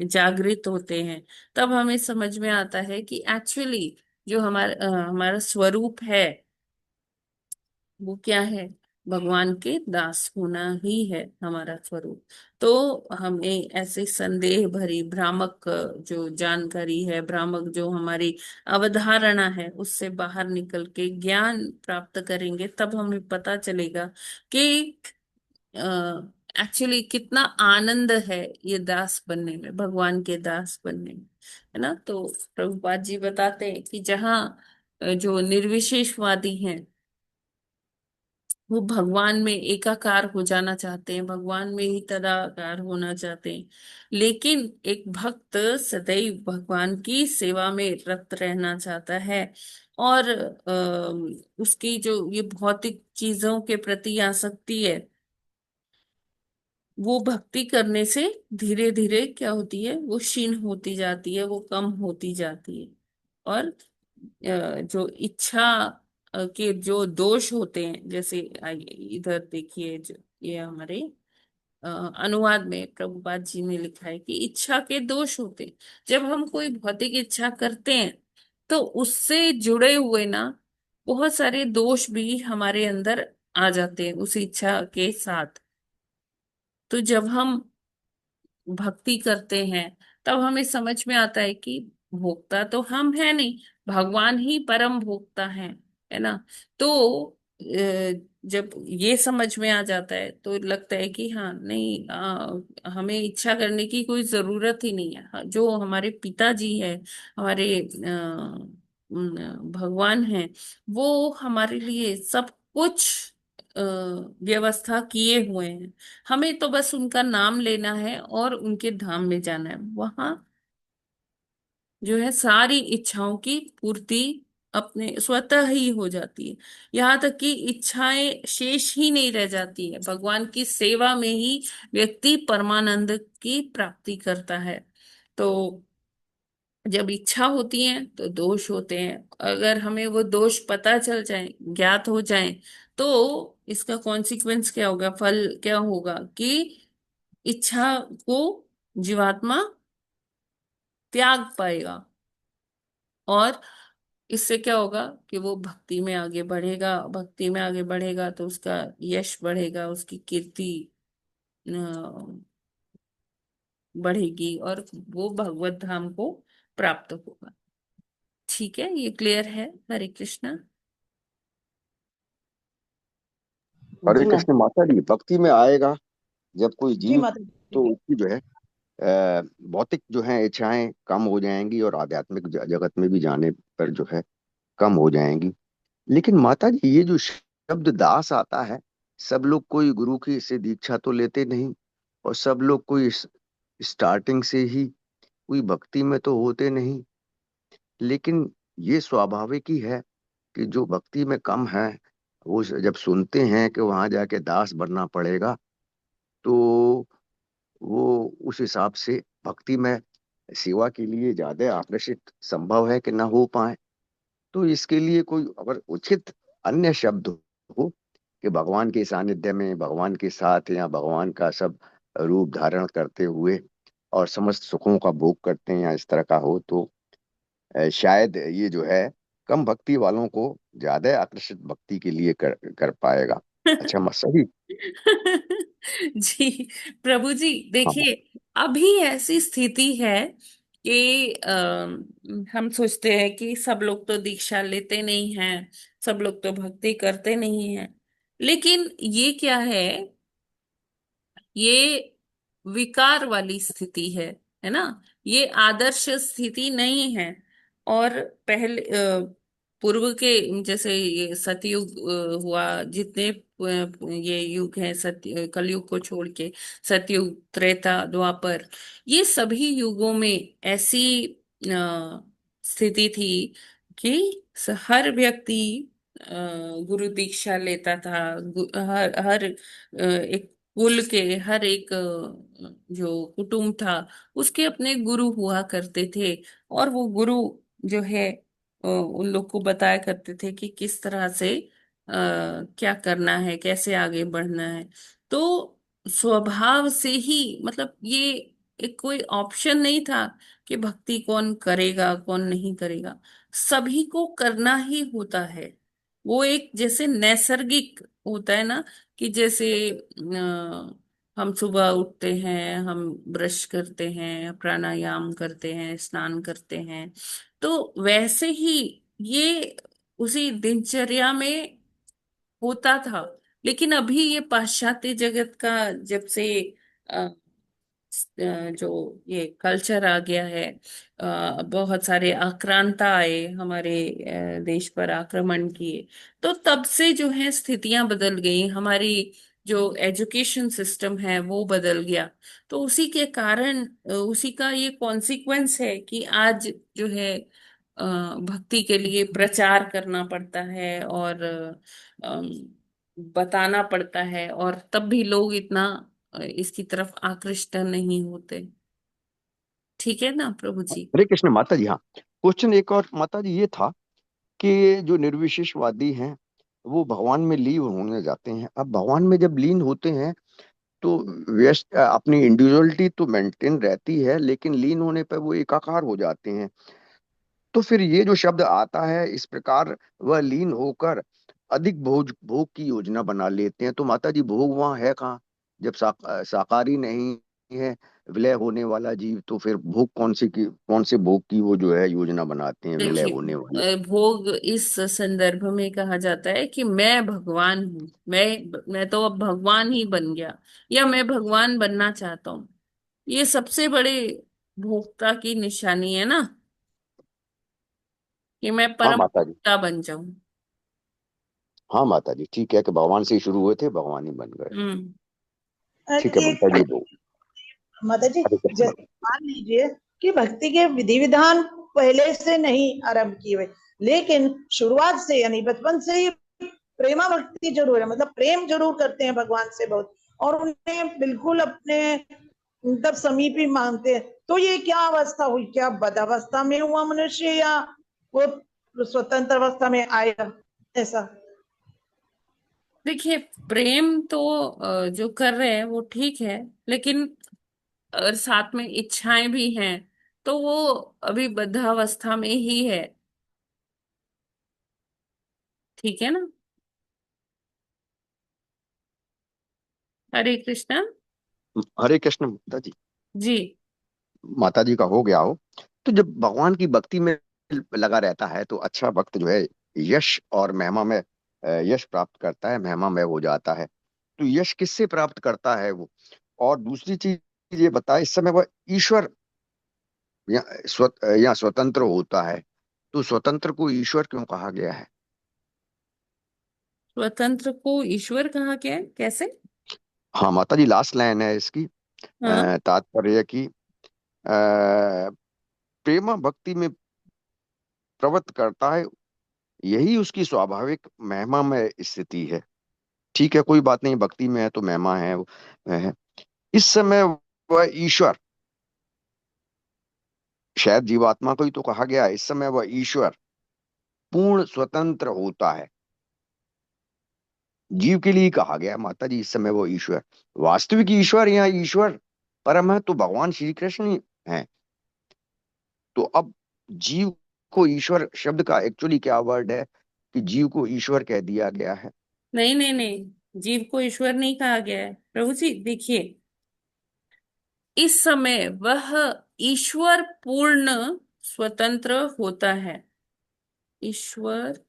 जागृत होते हैं। तब हमें समझ में आता है कि एक्चुअली जो हमारा स्वरूप है वो क्या है, भगवान के दास होना ही है हमारा स्वरूप। तो हमें ऐसे संदेह भरी भ्रामक जो जानकारी है, भ्रामक जो हमारी अवधारणा है, उससे बाहर निकल के ज्ञान प्राप्त करेंगे, तब हमें पता चलेगा कि एक्चुअली कितना आनंद है ये दास बनने में, भगवान के दास बनने में, है ना। तो प्रभुपाद जी बताते हैं कि जहाँ जो निर्विशेषवादी हैं वो भगवान में एकाकार हो जाना चाहते हैं, भगवान में ही तदाकार होना चाहते हैं। लेकिन एक भक्त सदैव भगवान की सेवा में रत रहना चाहता है। और उसकी जो ये भौतिक चीजों के प्रति आसक्ति है, वो भक्ति करने से धीरे धीरे क्या होती है, वो क्षीण होती जाती है, वो कम होती जाती है। और जो इच्छा के जो दोष होते हैं, जैसे इधर देखिए, जो ये हमारे अनुवाद में प्रभुपाद जी ने लिखा है कि इच्छा के दोष होते हैं। जब हम कोई भौतिक इच्छा करते हैं तो उससे जुड़े हुए ना बहुत सारे दोष भी हमारे अंदर आ जाते हैं उस इच्छा के साथ। तो जब हम भक्ति करते हैं तब हमें समझ में आता है कि भोक्ता तो हम है नहीं, भगवान ही परम भोक्ता है ना। तो जब ये समझ में आ जाता है तो लगता है कि हाँ, नहीं, हमें इच्छा करने की कोई जरूरत ही नहीं है। जो हमारे पिताजी है, हमारे भगवान है, वो हमारे लिए सब कुछ अ, व्यवस्था किए हुए हैं। हमें तो बस उनका नाम लेना है और उनके धाम में जाना है। वहां जो है सारी इच्छाओं की पूर्ति अपने स्वतः ही हो जाती है। यहाँ तक कि इच्छाएं शेष ही नहीं रह जाती है। भगवान की सेवा में ही व्यक्ति परमानंद की प्राप्ति करता है। तो जब इच्छा होती है तो दोष होते हैं। अगर हमें वो दोष पता चल जाए, ज्ञात हो जाए, तो इसका कॉन्सिक्वेंस क्या होगा, फल क्या होगा कि इच्छा को जीवात्मा त्याग पाएगा। और इससे क्या होगा कि वो भक्ति में आगे बढ़ेगा। भक्ति में आगे बढ़ेगा तो उसका यश बढ़ेगा, उसकी कीर्ति बढ़ेगी और वो भगवत धाम को प्राप्त होगा। ठीक है, ये क्लियर है? हरे कृष्णा। हरे जी कृष्ण माता। माता जी, भक्ति में आएगा जब कोई जी जीव, माता जी। तो उसकी जो है भौतिक जो है इच्छाएं कम हो जाएंगी और आध्यात्मिक जगत में भी जाने पर जो है कम हो जाएंगी। लेकिन माता जी, ये जो शब्द दास आता है, सब लोग कोई गुरु की से दीक्षा तो लेते नहीं, और सब लोग कोई स्टार्टिंग से ही कोई भक्ति में तो होते नहीं। लेकिन ये स्वाभाविक ही है कि जो भक्ति में कम है, वो जब सुनते हैं कि वहां जाके दास बनना पड़ेगा, तो वो उस हिसाब से भक्ति में सेवा के लिए ज्यादा आकर्षित संभव है कि ना हो पाए। तो इसके लिए कोई अगर उचित अन्य शब्द हो कि भगवान के सानिध्य में, भगवान के साथ, या भगवान का सब रूप धारण करते हुए और समस्त सुखों का भोग करते हैं, या इस तरह का हो, तो शायद ये जो है कम भक्ति वालों को ज्यादा आकर्षित भक्ति के लिए कर पाएगा। अच्छा, मैं सही? जी प्रभु जी, हाँ। देखिए, अभी ऐसी स्थिति है कि हम सोचते हैं कि सब लोग तो दीक्षा लेते नहीं हैं, सब लोग तो भक्ति करते नहीं हैं। लेकिन ये क्या है, ये विकार वाली स्थिति है ना? ये आदर्श स्थिति नहीं है। और पहले पूर्व के जैसे ये सतयुग हुआ, जितने ये युग हैं, सत्य कलयुग को छोड़ के, सतयुग, त्रेता, द्वापर, ये सभी युगों में ऐसी स्थिति थी कि हर व्यक्ति गुरु दीक्षा लेता था। हर हर एक कुल के हर एक जो कुटुंब था, उसके अपने गुरु हुआ करते थे। और वो गुरु जो है उन लोग को बताया करते थे कि किस तरह से क्या करना है, कैसे आगे बढ़ना है। तो स्वभाव से ही, मतलब ये एक कोई ऑप्शन नहीं था कि भक्ति कौन करेगा कौन नहीं करेगा, सभी को करना ही होता है। वो एक जैसे नैसर्गिक होता है ना, कि जैसे हम सुबह उठते हैं, हम ब्रश करते हैं, प्राणायाम करते हैं, स्नान करते हैं, तो वैसे ही ये उसी दिनचर्या में होता था। लेकिन अभी ये पाश्चात्य जगत का जब से जो ये कल्चर आ गया है, बहुत सारे आक्रांता आए हमारे देश पर, आक्रमण किए, तो तब से जो है स्थितियां बदल गई, हमारी जो एजुकेशन सिस्टम है वो बदल गया। तो उसी के कारण उसी का ये कॉन्सिक्वेंस है कि आज जो है भक्ति के लिए प्रचार करना पड़ता है और बताना पड़ता है, और तब भी लोग इतना इसकी तरफ आकृष्ट नहीं होते। ठीक है ना प्रभु जी? हरे कृष्ण माता जी। हाँ, क्वेश्चन एक और माता जी ये था कि जो निर्विशेषवादी हैं, वो भगवान में लीन होने जाते हैं। अब भगवान में जब लीन होते हैं, तो व्यस्त अपनी इंडिविजुअलिटी तो मेंटेन रहती है, लेकिन लीन होने पर वो एकाकार हो जाते हैं। तो फिर ये जो शब्द आता है, इस प्रकार वह लीन होकर अधिक भोग भोग की योजना बना लेते हैं। तो माता जी, भोग वहां है कहाँ? जब साकारी नहीं है, विलय होने वाला जीव, तो फिर भोग कौन से भोग की वो जो है योजना बनाते हैं, विलय देखिए, होने वाली? भोग इस संदर्भ में कहा जाता है कि मैं भगवान हूँ, मैं तो अब भगवान ही बन गया, या मैं भगवान बनना चाहता हूँ। ये सबसे बड़े भोक्ता की निशानी है ना, कि मैं हाँ परम माता जी। भोक्ता बन जाऊं। हाँ माता जी, ठीक है कि भगवान से ही शुरू हुए थे, भगवान ही बन गए। हम्म। ठीक है एक माता जी, दो। माता जी, हरे कृष्ण जैसे माता। मान लीजिए कि भक्ति के विधि विधान पहले से नहीं आरंभ किए हुए, लेकिन शुरुआत से यानी बचपन से ही प्रेमा भक्ति जरूर है, मतलब प्रेम जरूर करते हैं भगवान से बहुत, और उन्हें बिल्कुल अपने मतलब समीप ही मानते हैं, तो ये क्या अवस्था हुई? क्या बद अवस्था में हुआ मनुष्य या वो स्वतंत्र अवस्था में आएगा? ऐसा देखिए, प्रेम तो जो कर रहे हैं वो ठीक है, लेकिन अगर साथ में इच्छाएं भी हैं तो वो अभी बद्धावस्था में ही है। ठीक है ना? हरे कृष्णा। हरे कृष्ण माता जी। जी। माता जी का हो गया हो, तो जब भगवान की भक्ति में लगा रहता है तो अच्छा भक्त जो है यश और महिमा में यश प्राप्त करता है, महिमा में हो जाता है। तो यश किससे प्राप्त करता है वो? और दूसरी चीज ये बताए, इस समय वह ईश्वर या या स्वतंत्र होता है, तो स्वतंत्र को ईश्वर क्यों कहा गया है? स्वतंत्र को ईश्वर कहा गया है, कैसे? हाँ माता जी, लास्ट लाइन है इसकी। हाँ। तात्पर्य कि प्रेमा भक्ति में प्रवृत्त करता है, यही उसकी स्वाभाविक महिमा में स्थिति है। ठीक है, कोई बात नहीं, भक्ति में है तो महिमा है, है। इस समय वह ईश्वर, शायद जीवात्मा को ही तो कहा गया है, इस समय वह ईश्वर पूर्ण स्वतंत्र होता है। जीव के लिए ही कहा गया है माता जी, इस समय वो ईश्वर, वास्तविक ईश्वर या ईश्वर परम है तो भगवान श्री कृष्ण ही है। तो अब जीव को ईश्वर शब्द का एक्चुअली क्या वर्ड है कि जीव को ईश्वर कह दिया गया है? नहीं नहीं नहीं, जीव को ईश्वर नहीं कहा गया है प्रभु जी। देखिए, इस समय वह ईश्वर पूर्ण स्वतंत्र होता है। ईश्वर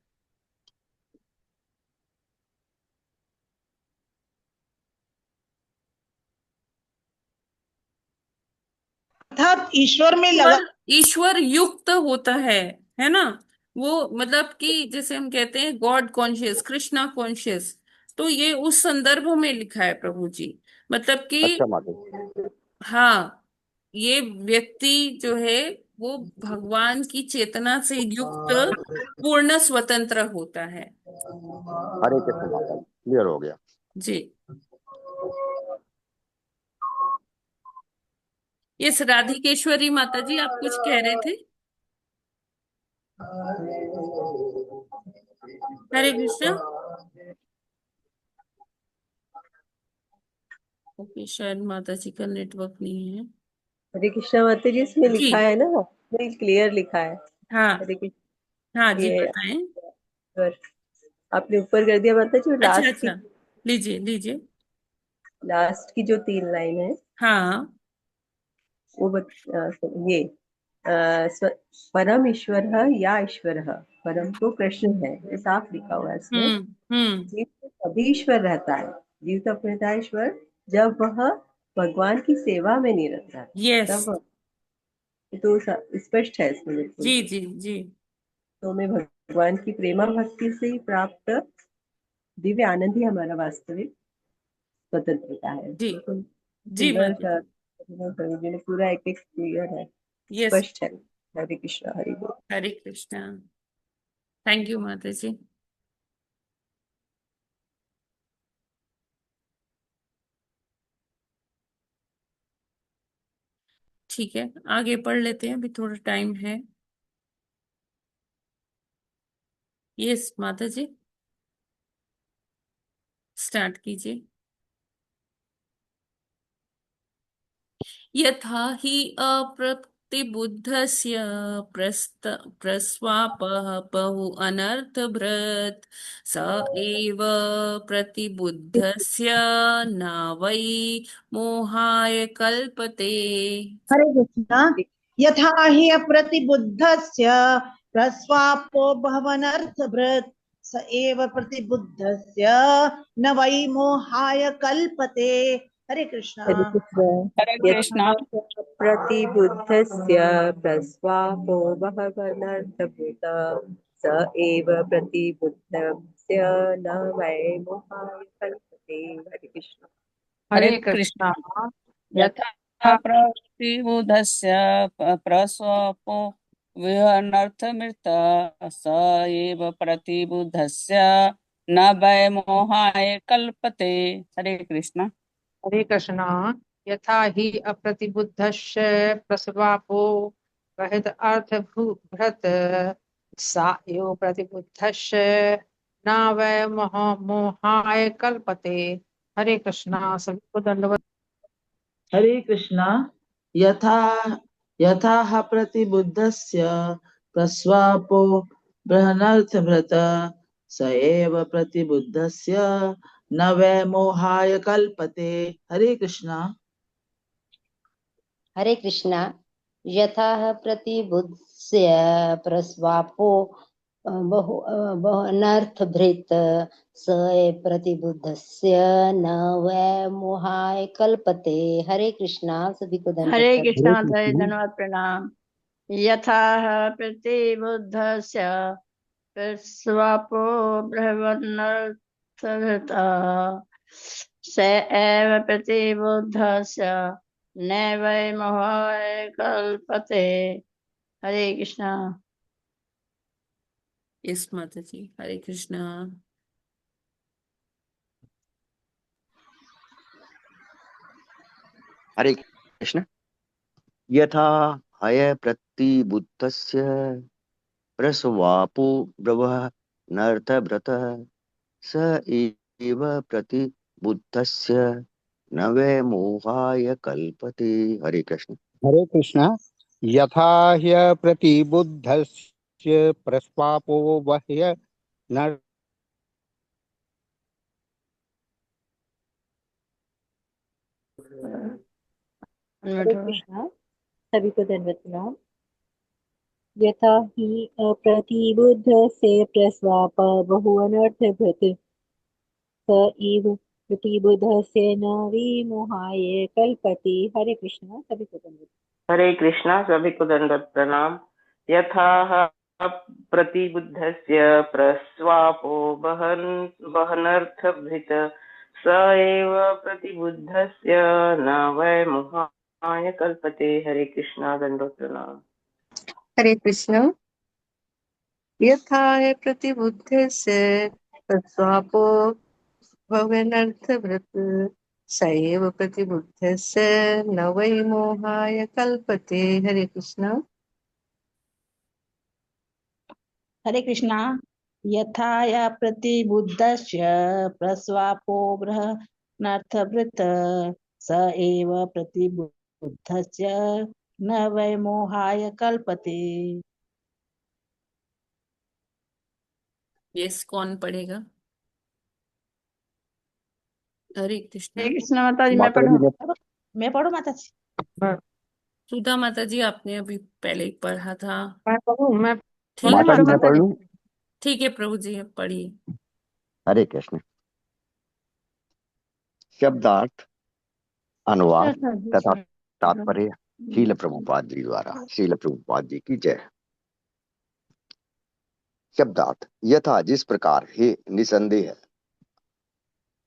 अर्थात ईश्वर में लगा, ईश्वर ईश्वर युक्त होता है ना? वो मतलब कि जैसे हम कहते हैं गॉड कॉन्शियस, कृष्णा कॉन्शियस, तो ये उस संदर्भ में लिखा है प्रभु जी। मतलब कि अच्छा माता जी। हाँ, ये व्यक्ति जो है वो भगवान की चेतना से युक्त पूर्ण स्वतंत्र होता है। हरे कृष्ण माता जी, क्लियर हो गया। जी। यस, राधिकेश्वरी माता जी, आप कुछ कह रहे थे? हरे कृष्णा। ओके, शायद माता जी का नेटवर्क नहीं है। हरे कृष्णा माता जी, इसमें जी। लिखा है ना, क्लियर लिखा है। हाँ। हरे कृष्ण। हाँ जी, ये बताएं। आपने ऊपर कर दिया माता जी, अच्छा अच्छा, लीजिए लीजिए। लास्ट की जो 3 लाइन है हाँ। वो ये परम ईश्वर है या ईश्वर है, परम तो कृष्ण है, ये साफ लिखा हुआ है इसमें। हम्म। जीव तो तभी ईश्वर रहता है, जीव तो अपने रहता है ईश्वर जब वह भगवान की सेवा में नहीं रहता है, यस। तब ये तो स्पष्ट है इसमें बिल्कुल। जी जी जी। तो हमें भगवान की प्रेमा भक्ति से ही प्राप्त दिव्य आनंद ही हमारा वास्तविक स्वतंत्रता है। जी बिल्कुल जी सुंदर माता सा जी। प्रभु जी ने पूरा एक एक क्लियर है, यस। स्पष्ट है। हरे कृष्णा, हरे बोल। हरे कृष्णा। थैंक यू माता जी। ठीक है, आगे पढ़ लेते हैं, अभी थोड़ा टाइम है। यस माता जी, स्टार्ट कीजिए। यथा हि अप्रतिबुद्धस्य प्रस्वापः बहु अनर्थभृत्, स एव प्रतिबुद्धस्य न वै मोहाय कल्पते। हरे कृष्णा। यथा हि अप्रतिबुद्धस्य प्रस्वापो भवनर्थभृत्, स एव प्रतिबुद्धस्य न वै मोहाय कल्पते। हरे कृष्णा। हरे कृष्ण। हरे कृष्णा। यथा प्रतिबुद्धस्य प्रस्वापो बहवनर्थभूत, स एव प्रतिबुद्धस्य न वै मोहाय कल्पते। हरे कृष्ण। हरे हरे कृष्णा। कृष्ण। यथा प्रतिबुद्धस्य प्रस्वपो विहनर्थमृत, स एव प्रतिबुद्धस्य न भय मोहाय कल्पते। हरे कृष्णा। हरे कृष्ण। यथा हि अप्रतिबुद्धस्य प्रसवापो बृहद अर्थभृत सा एव प्रतिबुद्धस्य न वै मोहाय कल्पते। हरे कृष्णा, सभी को दंडवत। हरे कृष्णा। यथा यथा प्रतिबुद्धस्य प्रस्वापो बृहनर्थभृत स एव प्रतिबुद्धस्य न वै मोहाय कल्पते। हरे कृष्णा। हरे कृष्णा। यथा प्रतिबुद्धस्य प्रस्वापो बहु अनर्थभृत स एव प्रतिबुद्धस्य न वै मोहाय कल्पते। हरे कृष्णा, सभी को दंडवत हरे प्रणाम। कृष्णा, दय धन्यवाद प्रणाम। यथा प्रतिबुद्धस्य स्वपो बृहन्नर्थभृता स एव प्रतिबुद्धस्य न वै मोहाय कल्पते। हरे कृष्णा। यस माता जी, हरे कृष्णा। हरे कृष्ण। यथा हय प्रतिबुद्धस्य प्रसवापो ब्रवः नर्थभृतः स एव प्रतिबुद्धस्य न वै मोहाय कल्पते। हरे कृष्ण। हरे कृष्ण। यथा ह्यप्रतिबुद्धस्य प्रस्वापो वह्य न हरे कृष्णा, सभी को दंडवत प्रणाम। यथा हि प्रतिबुद्धस्य प्रस्वाप बहु अनर्थभृत् स एव प्रतिबुद्धस्य न विमोहाय कल्पते। हरे कृष्णा, सभी को दंडवत। हरे कृष्णा, सभी को दंडवत प्रणाम। यथा प्रतिबुद्धस्य प्रस्वापो बहनर्थभृत स एव प्रतिबुद्धस्य न वै मोहाय कल्पते। हरे कृष्णा, दंडवत प्रणाम। हरे कृष्ण। यथा प्रतिबुद्धस्य तत्स्वापो भवेनर्थभृत् स एव प्रतिबुद्धस्य न वै मोहाय कल्पते। हरे कृष्ण। हरे कृष्णा। यथा या प्रतिबुद्धस्य प्रस्वापो बृहन्नर्थभृत् स एव प्रतिबुद्धस्य न वै मोहाय कल्पते। यस, कौन पढ़ेगा? हरे हरे कृष्णा। कृष्णा माता जी, मैं माता जी पढ़ूं? ने मैं पढ़ू माता जी? सुधा माता जी, आपने अभी पहले ही पढ़ा था। मैं पढ़ूं? मैं ठीक माता है, जी पढ़ू मैं माता पढ़ जी। लूं। ठीक है प्रभु जी, आप पढ़िए। हरे कृष्ण। शब्दार्थ, अनुवाद तथा तात्पर्य शील प्रभुपाद जी द्वारा। शील प्रभुपाद जी की जय। शब्दार्थ। यथा जिस प्रकार, हे निसंदेह,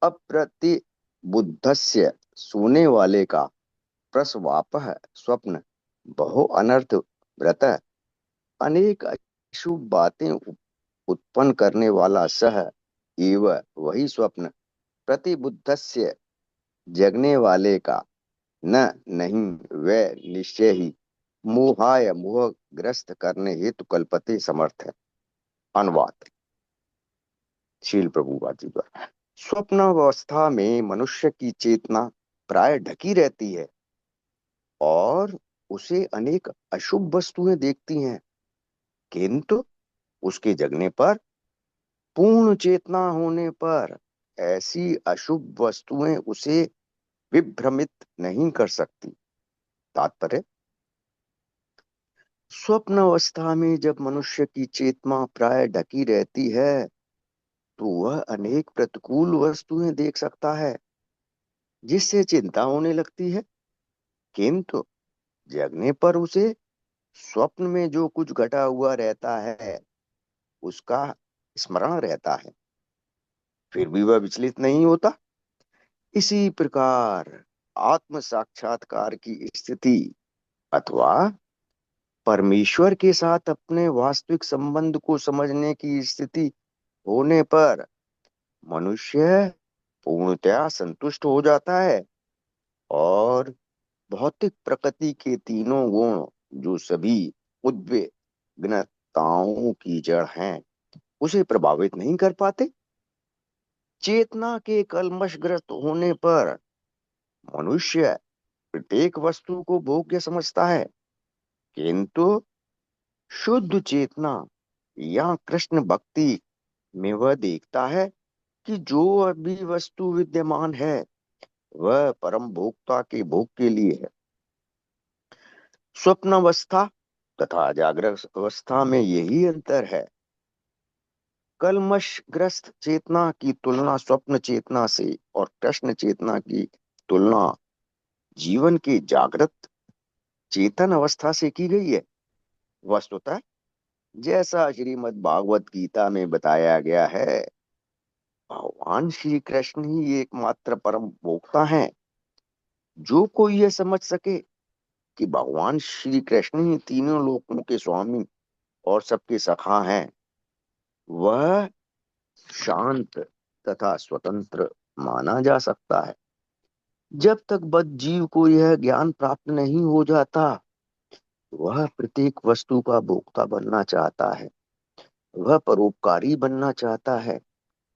अप्रतिबुद्धस्य सोने वाले का, प्रस्वापः स्वप्न, बहु अनर्थ व्रत अनेक अशुभ बातें उत्पन्न करने वाला, सह एव वही स्वप्न, प्रतिबुद्धस्य जगने वाले का, न नहीं वे निश्चय ही, मोहाय मोहग्रस्त करने हेतु कल्पते समर्थ है। अनुवाद शील प्रभुपाद जी द्वारा। स्वप्नावस्था में मनुष्य की चेतना प्राय ढकी रहती है और उसे अनेक अशुभ वस्तुएं देखती हैं, किंतु उसके जगने पर, पूर्ण चेतना होने पर, ऐसी अशुभ वस्तुएं उसे विभ्रमित नहीं कर सकती। तात्पर्य। स्वप्न अवस्था में जब मनुष्य की चेतना प्राय ढकी रहती है तो वह अनेक प्रतिकूल वस्तुएं देख सकता है, जिससे चिंता होने लगती है, किंतु जगने पर उसे स्वप्न में जो कुछ घटा हुआ रहता है उसका स्मरण रहता है, फिर भी वह विचलित नहीं होता। इसी प्रकार आत्म साक्षात्कार की स्थिति अथवा परमेश्वर के साथ अपने वास्तविक संबंध को समझने की स्थिति होने पर मनुष्य पूर्णतया संतुष्ट हो जाता है और भौतिक प्रकृति के तीनों गुण जो सभी उद्विग्नताओं की जड़ हैं उसे प्रभावित नहीं कर पाते। चेतना के कल्मशग्रस्त होने पर मनुष्य प्रत्येक वस्तु को भोग्य समझता है, किंतु शुद्ध चेतना या कृष्ण भक्ति में वह देखता है कि जो अभी वस्तु विद्यमान है वह परम भोक्ता के भोग के लिए है। स्वप्न अवस्था तथा जागृत अवस्था में यही अंतर है। कलमशग्रस्त चेतना की तुलना स्वप्न चेतना से और कृष्ण चेतना की तुलना जीवन के जागृत चेतन अवस्था से की गई है। वस्तुतः जैसा श्रीमद् भागवत गीता में बताया गया है, भगवान श्री कृष्ण ही एकमात्र परम भोक्ता हैं। जो कोई यह समझ सके कि भगवान श्री कृष्ण ही तीनों लोकों के स्वामी और सबके सखा हैं, वह शांत तथा स्वतंत्र माना जा सकता है। जब तक बद्ध जीव को यह ज्ञान प्राप्त नहीं हो जाता, वह प्रत्येक वस्तु का भोक्ता बनना चाहता है, वह परोपकारी बनना चाहता है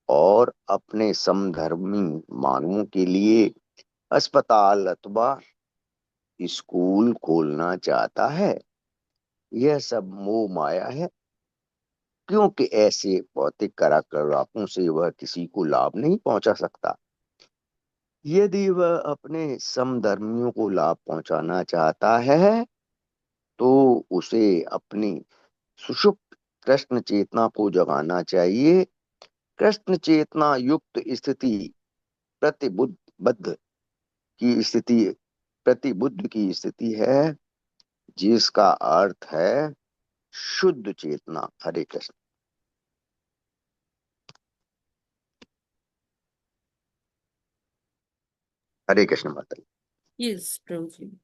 और अपने समधर्मी मानवों के लिए अस्पताल अथवा स्कूल खोलना चाहता है। यह सब मोह माया है, क्योंकि ऐसे भौतिक क्रियाकलापों से वह किसी को लाभ नहीं पहुंचा सकता। यदि वह अपने समधर्मियों को लाभ पहुंचाना चाहता है तो उसे अपनी सुषुप्त कृष्ण चेतना को जगाना चाहिए। कृष्ण चेतना युक्त स्थिति प्रतिबुद्ध की स्थिति प्रतिबुद्ध की स्थिति है, जिसका अर्थ है शुद्ध चेतना। हरे कृष्ण। हरे कृष्ण माता। यस प्रभु जी।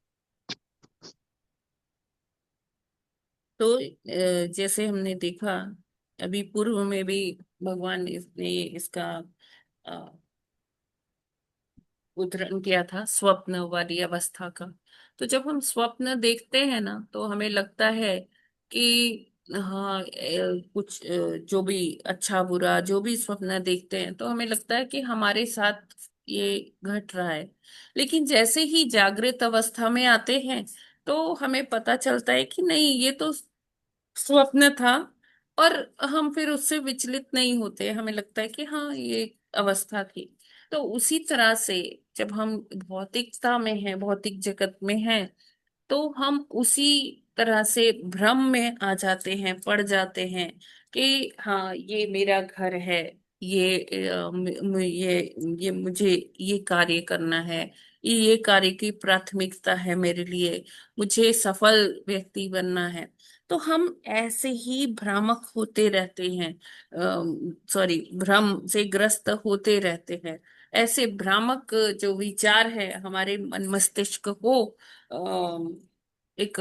तो जैसे हमने देखा अभी पूर्व में भी भगवान ने इसका उदाहरण किया था स्वप्न वाली अवस्था का। तो जब हम स्वप्न देखते हैं ना तो हमें लगता है कि हाँ कुछ जो भी अच्छा बुरा जो भी स्वप्न देखते हैं तो हमें लगता है कि हमारे साथ ये घट रहा है। लेकिन जैसे ही जागृत अवस्था में आते हैं तो हमें पता चलता है कि नहीं, ये तो स्वप्न था। और हम फिर उससे विचलित नहीं होते, हमें लगता है कि हाँ ये अवस्था थी। तो उसी तरह से जब हम भौतिकता में हैं, भौतिक जगत में हैं, तो हम उसी तरह से भ्रम में आ जाते हैं, पड़ जाते हैं कि हाँ ये मेरा घर है, ये ये मुझे ये कार्य करना है, ये कार्य की प्राथमिकता है मेरे लिए, मुझे सफल व्यक्ति बनना है। तो हम ऐसे ही भ्रामक होते रहते हैं, सॉरी भ्रम से ग्रस्त होते रहते हैं। ऐसे भ्रामक जो विचार है हमारे मन मस्तिष्क को एक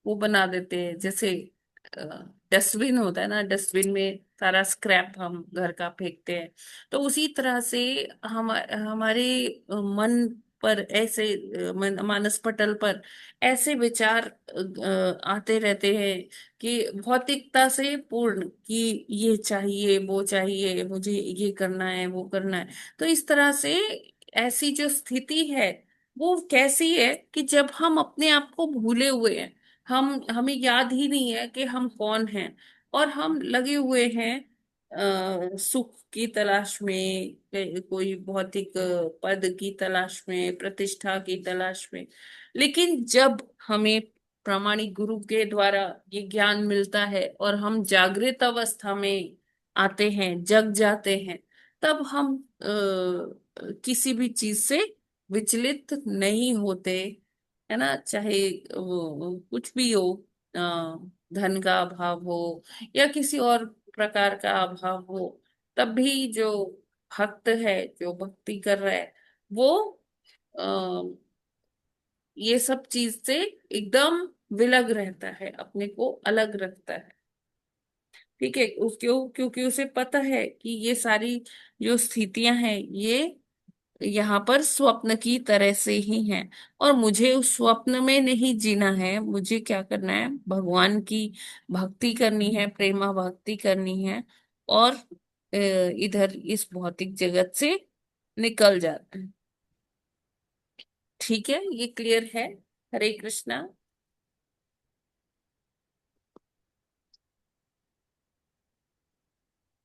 वो बना देते हैं। जैसे डस्टबिन होता है ना, डस्टबिन में सारा स्क्रैप हम घर का फेंकते हैं, तो उसी तरह से हम हमारे मन पर ऐसे मानस पटल पर ऐसे विचार आते रहते हैं कि भौतिकता से पूर्ण कि ये चाहिए वो चाहिए, मुझे ये करना है वो करना है। तो इस तरह से ऐसी जो स्थिति है वो कैसी है कि जब हम अपने आप को भूले हुए हैं, हमें याद ही नहीं है कि हम कौन हैं, और हम लगे हुए हैं सुख की तलाश में, कोई भौतिक पद की तलाश में, प्रतिष्ठा की तलाश में। लेकिन जब हमें प्रामाणिक गुरु के द्वारा ये ज्ञान मिलता है और हम जागृत अवस्था में आते हैं, जग जाते हैं, तब हम किसी भी चीज से विचलित नहीं होते, है ना। चाहे वो कुछ भी हो, अ, धन का अभाव हो या किसी और प्रकार का अभाव हो, तब भी जो भक्त है, जो भक्ति कर रहा है, वो आ, ये सब चीज से एकदम विलग रहता है, अपने को अलग रखता है। ठीक है, क्योंकि उसे पता है कि ये सारी जो स्थितियां हैं ये यहाँ पर स्वप्न की तरह से ही है, और मुझे उस स्वप्न में नहीं जीना है। मुझे क्या करना है, भगवान की भक्ति करनी है, प्रेमा भक्ति करनी है, और इधर इस भौतिक जगत से निकल जाना है। ठीक है, ये क्लियर है? हरे कृष्णा।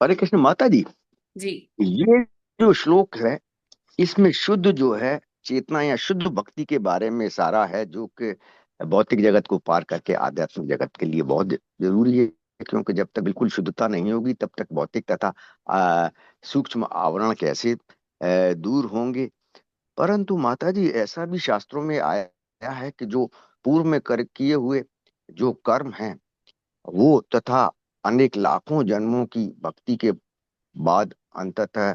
हरे कृष्ण माता जी। जी ये जो श्लोक है, इसमें शुद्ध जो है चेतना या शुद्ध भक्ति के बारे में सारा है, जो कि भौतिक जगत को पार करके आध्यात्मिक जगत के लिए बहुत जरूरी है। क्योंकि जब तक बिल्कुल शुद्धता नहीं होगी तब तक भौतिक तथा सूक्ष्म आवरण कैसे दूर होंगे। परंतु माता जी, ऐसा भी शास्त्रों में आया है कि जो पूर्व में कर किए हुए जो कर्म हैं, वो तथा अनेक लाखों जन्मों की भक्ति के बाद अंततः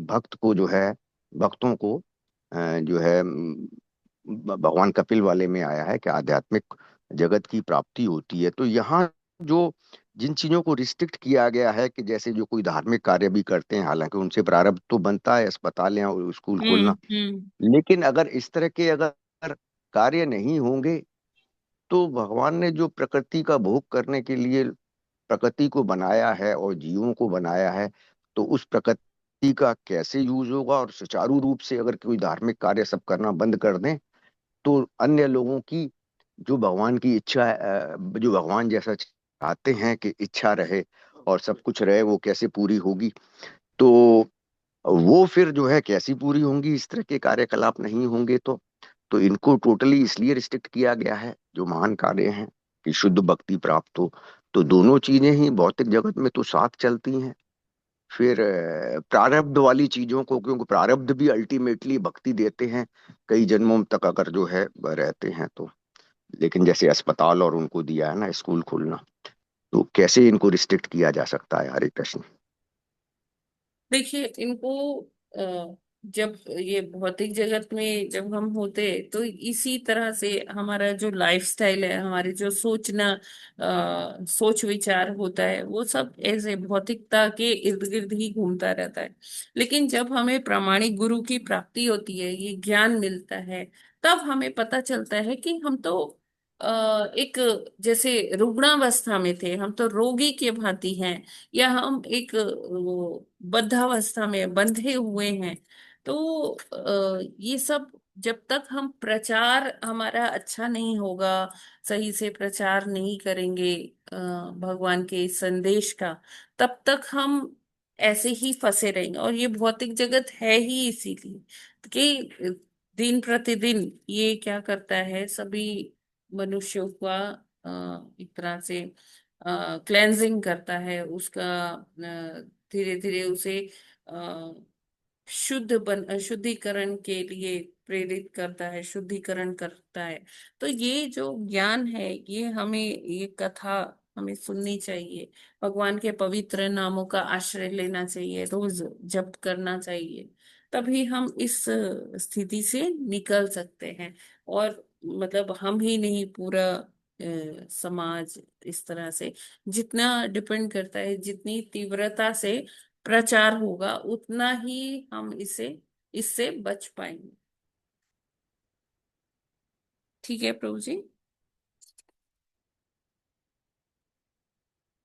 भक्त को जो है, भक्तों को जो है भगवान कपिल वाले में आया है कि आध्यात्मिक जगत की प्राप्ति होती है। तो यहाँ जो जिन चीजों को रिस्ट्रिक्ट किया गया है, कि जैसे जो कोई धार्मिक कार्य भी करते हैं, हालांकि उनसे प्रारब्ध तो बनता है अस्पताल या स्कूल खोलना, लेकिन अगर इस तरह के अगर कार्य नहीं होंगे, तो भगवान ने जो प्रकृति का भोग करने के लिए प्रकृति को बनाया है और जीवों को बनाया है, तो उस प्रकृति का कैसे यूज होगा। और सुचारू रूप से अगर कोई धार्मिक कार्य सब करना बंद कर दें, तो अन्य लोगों की जो भगवान की इच्छा जो भगवान जैसा चाहते हैं कि इच्छा रहे और सब कुछ रहे, वो कैसे पूरी होगी। तो वो फिर जो है कैसी पूरी होंगी, इस तरह के कार्यकलाप नहीं होंगे। तो इनको टोटली इसलिए रिस्ट्रिक्ट किया गया है, जो महान कार्य हैं, कि शुद्ध भक्ति प्राप्त हो। तो दोनों चीजें ही भौतिक जगत में तो साथ चलती हैं। फिर प्रारब्ध वाली चीजों को, क्योंकि प्रारब्ध भी अल्टीमेटली भक्ति देते हैं कई जन्मों तक अगर जो है रहते हैं तो। लेकिन जैसे अस्पताल और उनको दिया है ना स्कूल खोलना, तो कैसे इनको रिस्ट्रिक्ट किया जा सकता है? हरे कृष्ण। देखिए, इनको जब ये भौतिक जगत में जब हम होते, तो इसी तरह से हमारा जो लाइफस्टाइल है, हमारे जो सोचना सोच विचार होता है, वो सब ऐसे भौतिकता के इर्द गिर्द ही घूमता रहता है। लेकिन जब हमें प्रामाणिक गुरु की प्राप्ति होती है, ये ज्ञान मिलता है, तब हमें पता चलता है कि हम तो एक जैसे रुग्णावस्था में थे, हम तो रोगी के भांति हैं, या हम एक वो बद्धावस्था में बंधे हुए हैं। तो ये सब जब तक हम प्रचार हमारा अच्छा नहीं होगा, सही से प्रचार नहीं करेंगे भगवान के संदेश का, तब तक हम ऐसे ही फंसे रहेंगे। और ये भौतिक जगत है ही इसीलिए कि दिन प्रतिदिन ये क्या करता है, सभी मनुष्यों का एक तरह से क्लेंजिंग करता है, उसका धीरे धीरे उसे शुद्धिकरण के लिए प्रेरित करता है, शुद्धिकरण करता है। तो ये जो ज्ञान है, ये हमें, ये कथा हमें सुननी चाहिए, भगवान के पवित्र नामों का आश्रय लेना चाहिए, रोज जप करना चाहिए। तभी हम इस स्थिति से निकल सकते हैं। और मतलब हम ही नहीं, पूरा समाज इस तरह से जितना डिपेंड करता है, जितनी तीव्रता से प्रचार होगा, उतना ही हम इससे बच पाएंगे। ठीक है प्रभु जी।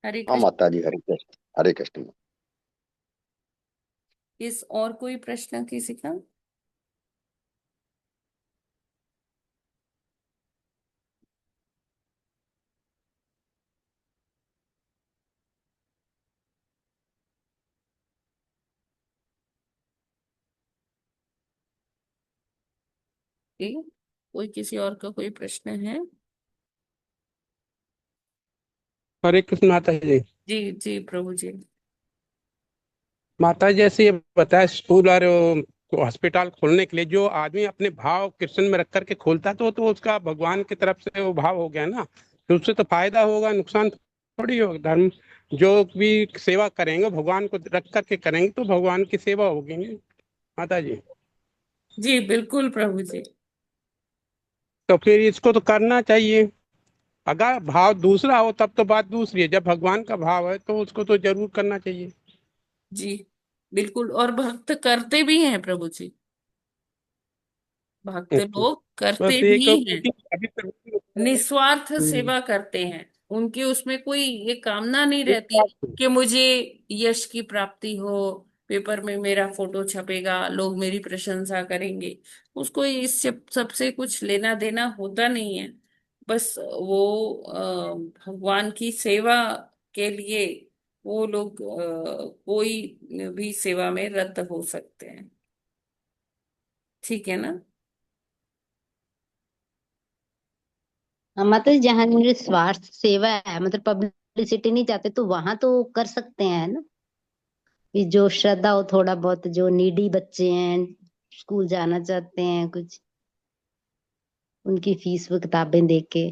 हरे हाँ कृष्ण। माता जी, हरे कृष्ण। हरे कृष्ण। इस और कोई प्रश्न किसी का? ठीक है, कोई किसी और का कोई प्रश्न है? हरे कृष्ण माता जी। जी जी प्रभु जी। माता जी, जैसे ये बताया स्कूल और हॉस्पिटल खोलने के लिए जो आदमी अपने भाव कृष्ण में रख करके खोलता है, तो उसका भगवान की तरफ से वो भाव हो गया ना, तो उससे तो फायदा होगा, नुकसान थोड़ी होगा। धर्म जो भी सेवा करेंगे भगवान को रख करके करेंगे, तो भगवान की सेवा होगी नहीं माता जी। जी बिल्कुल प्रभु जी। तो फिर इसको तो करना चाहिए। अगर भाव दूसरा हो तब तो बात दूसरी है, जब भगवान का भाव है तो उसको तो जरूर करना चाहिए। जी बिल्कुल। और भक्त करते भी हैं प्रभु जी, भक्त अच्छा। लोग करते बस ये भी कहूँगा हैं, कि अभी निस्वार्थ हम्म, सेवा करते हैं। उनकी उसमें कोई ये कामना नहीं एक रहती बात कि मुझे यश की प्राप्ति हो, पेपर में मेरा फोटो छपेगा, लोग मेरी प्रशंसा करेंगे। उसको इससे सबसे कुछ लेना देना होता नहीं है। बस वो भगवान की सेवा के लिए वो लोग कोई भी सेवा में रत हो सकते हैं। ठीक है ना? हाँ, मतलब जहाँ स्वार्थ सेवा है, मतलब पब्लिसिटी नहीं चाहते, तो वहां तो कर सकते हैं ना। कि जो श्रद्धा हो, थोड़ा बहुत जो नीडी बच्चे हैं, स्कूल जाना चाहते हैं, कुछ उनकी फीस व किताबें दे के।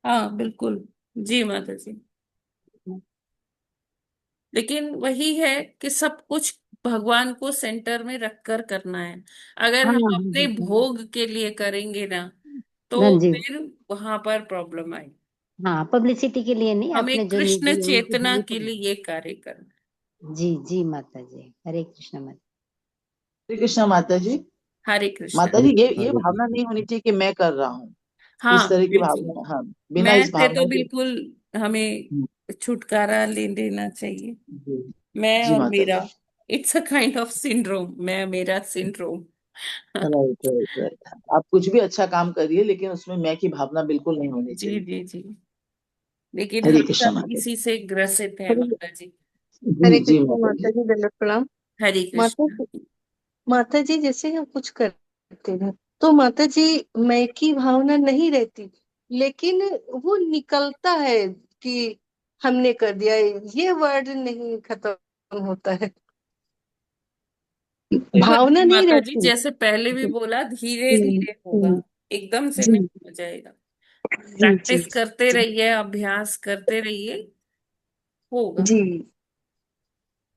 हाँ बिल्कुल। जी माता जी। लेकिन वही है कि सब कुछ भगवान को सेंटर में रखकर करना है। अगर हाँ हम हाँ अपने भोग के लिए करेंगे ना, तो हाँ जी। फिर वहां पर प्रॉब्लम आई। हाँ, पब्लिसिटी के लिए नहीं, हमें अपने जो कृष्ण निजी है उनकी चेतना हेल्प। के लिए कार्य करना। जी जी माता जी, हरे कृष्ण माता। श्री कृष्ण माता जी। हरे कृष्ण। माता जी, ये हरे भावना कृष्ण। नहीं होनी चाहिए कि मैं कर रहा हूँ। इस हाँ तरह की बिल्कुल। भावना, हाँ, बिना मैं इस से भावना तो के। बिल्कुल हमें हम्म, छुटकारा ले लेना चाहिए। जी मैं जी और माता मेरा, जी। It's a kind of syndrome, मैं मेरा सिंड्रोम। Right right right. आप कुछ भी अच्छा काम करिए, लेकिन उसमें मैं की भावना बिल्कुल नहीं होनी जी चाहिए। जी जी। लेकिन हरे हम कृष्ण सब माता जी। इसी से ग्रसित है हरे माता जी। हरे जी कृष्ण माता माता जी। जी, दंडवत प्रणाम। हरे माता कृष्ण। जी, माता जी जैसे हम कुछ करते हैं तो माता जी मैं की भावना नहीं रहती, लेकिन वो निकलता है कि हमने कर दिया, ये वर्ड नहीं खत्म होता है, कोई बात भावना नहीं नहीं माता जी, रहती। जैसे पहले भी जी बोला, धीरे हम्म, धीरे होगा, एकदम से नहीं हो जाएगा। जी जी प्रैक्टिस करते रहिए, अभ्यास करते रहिए, होगा। जी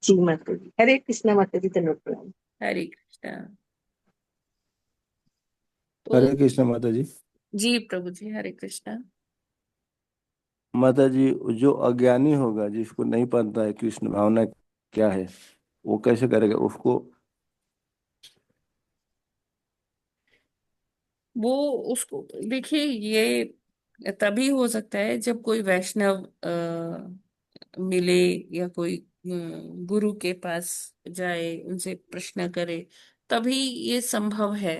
जी माता जी, हरे कृष्णा माता जी, दंडवत प्रणाम। हरे कृष्णा। तो हरे कृष्ण माता जी। जी प्रभु जी, हरे कृष्णा। माता जी, जो अज्ञानी होगा, जिसको नहीं पता है कृष्ण भावना क्या है, वो कैसे करेगा उसको? वो उसको देखिए, ये तभी हो सकता है जब कोई वैष्णव मिले, या कोई गुरु के पास जाए, उनसे प्रश्न करे, तभी ये संभव है।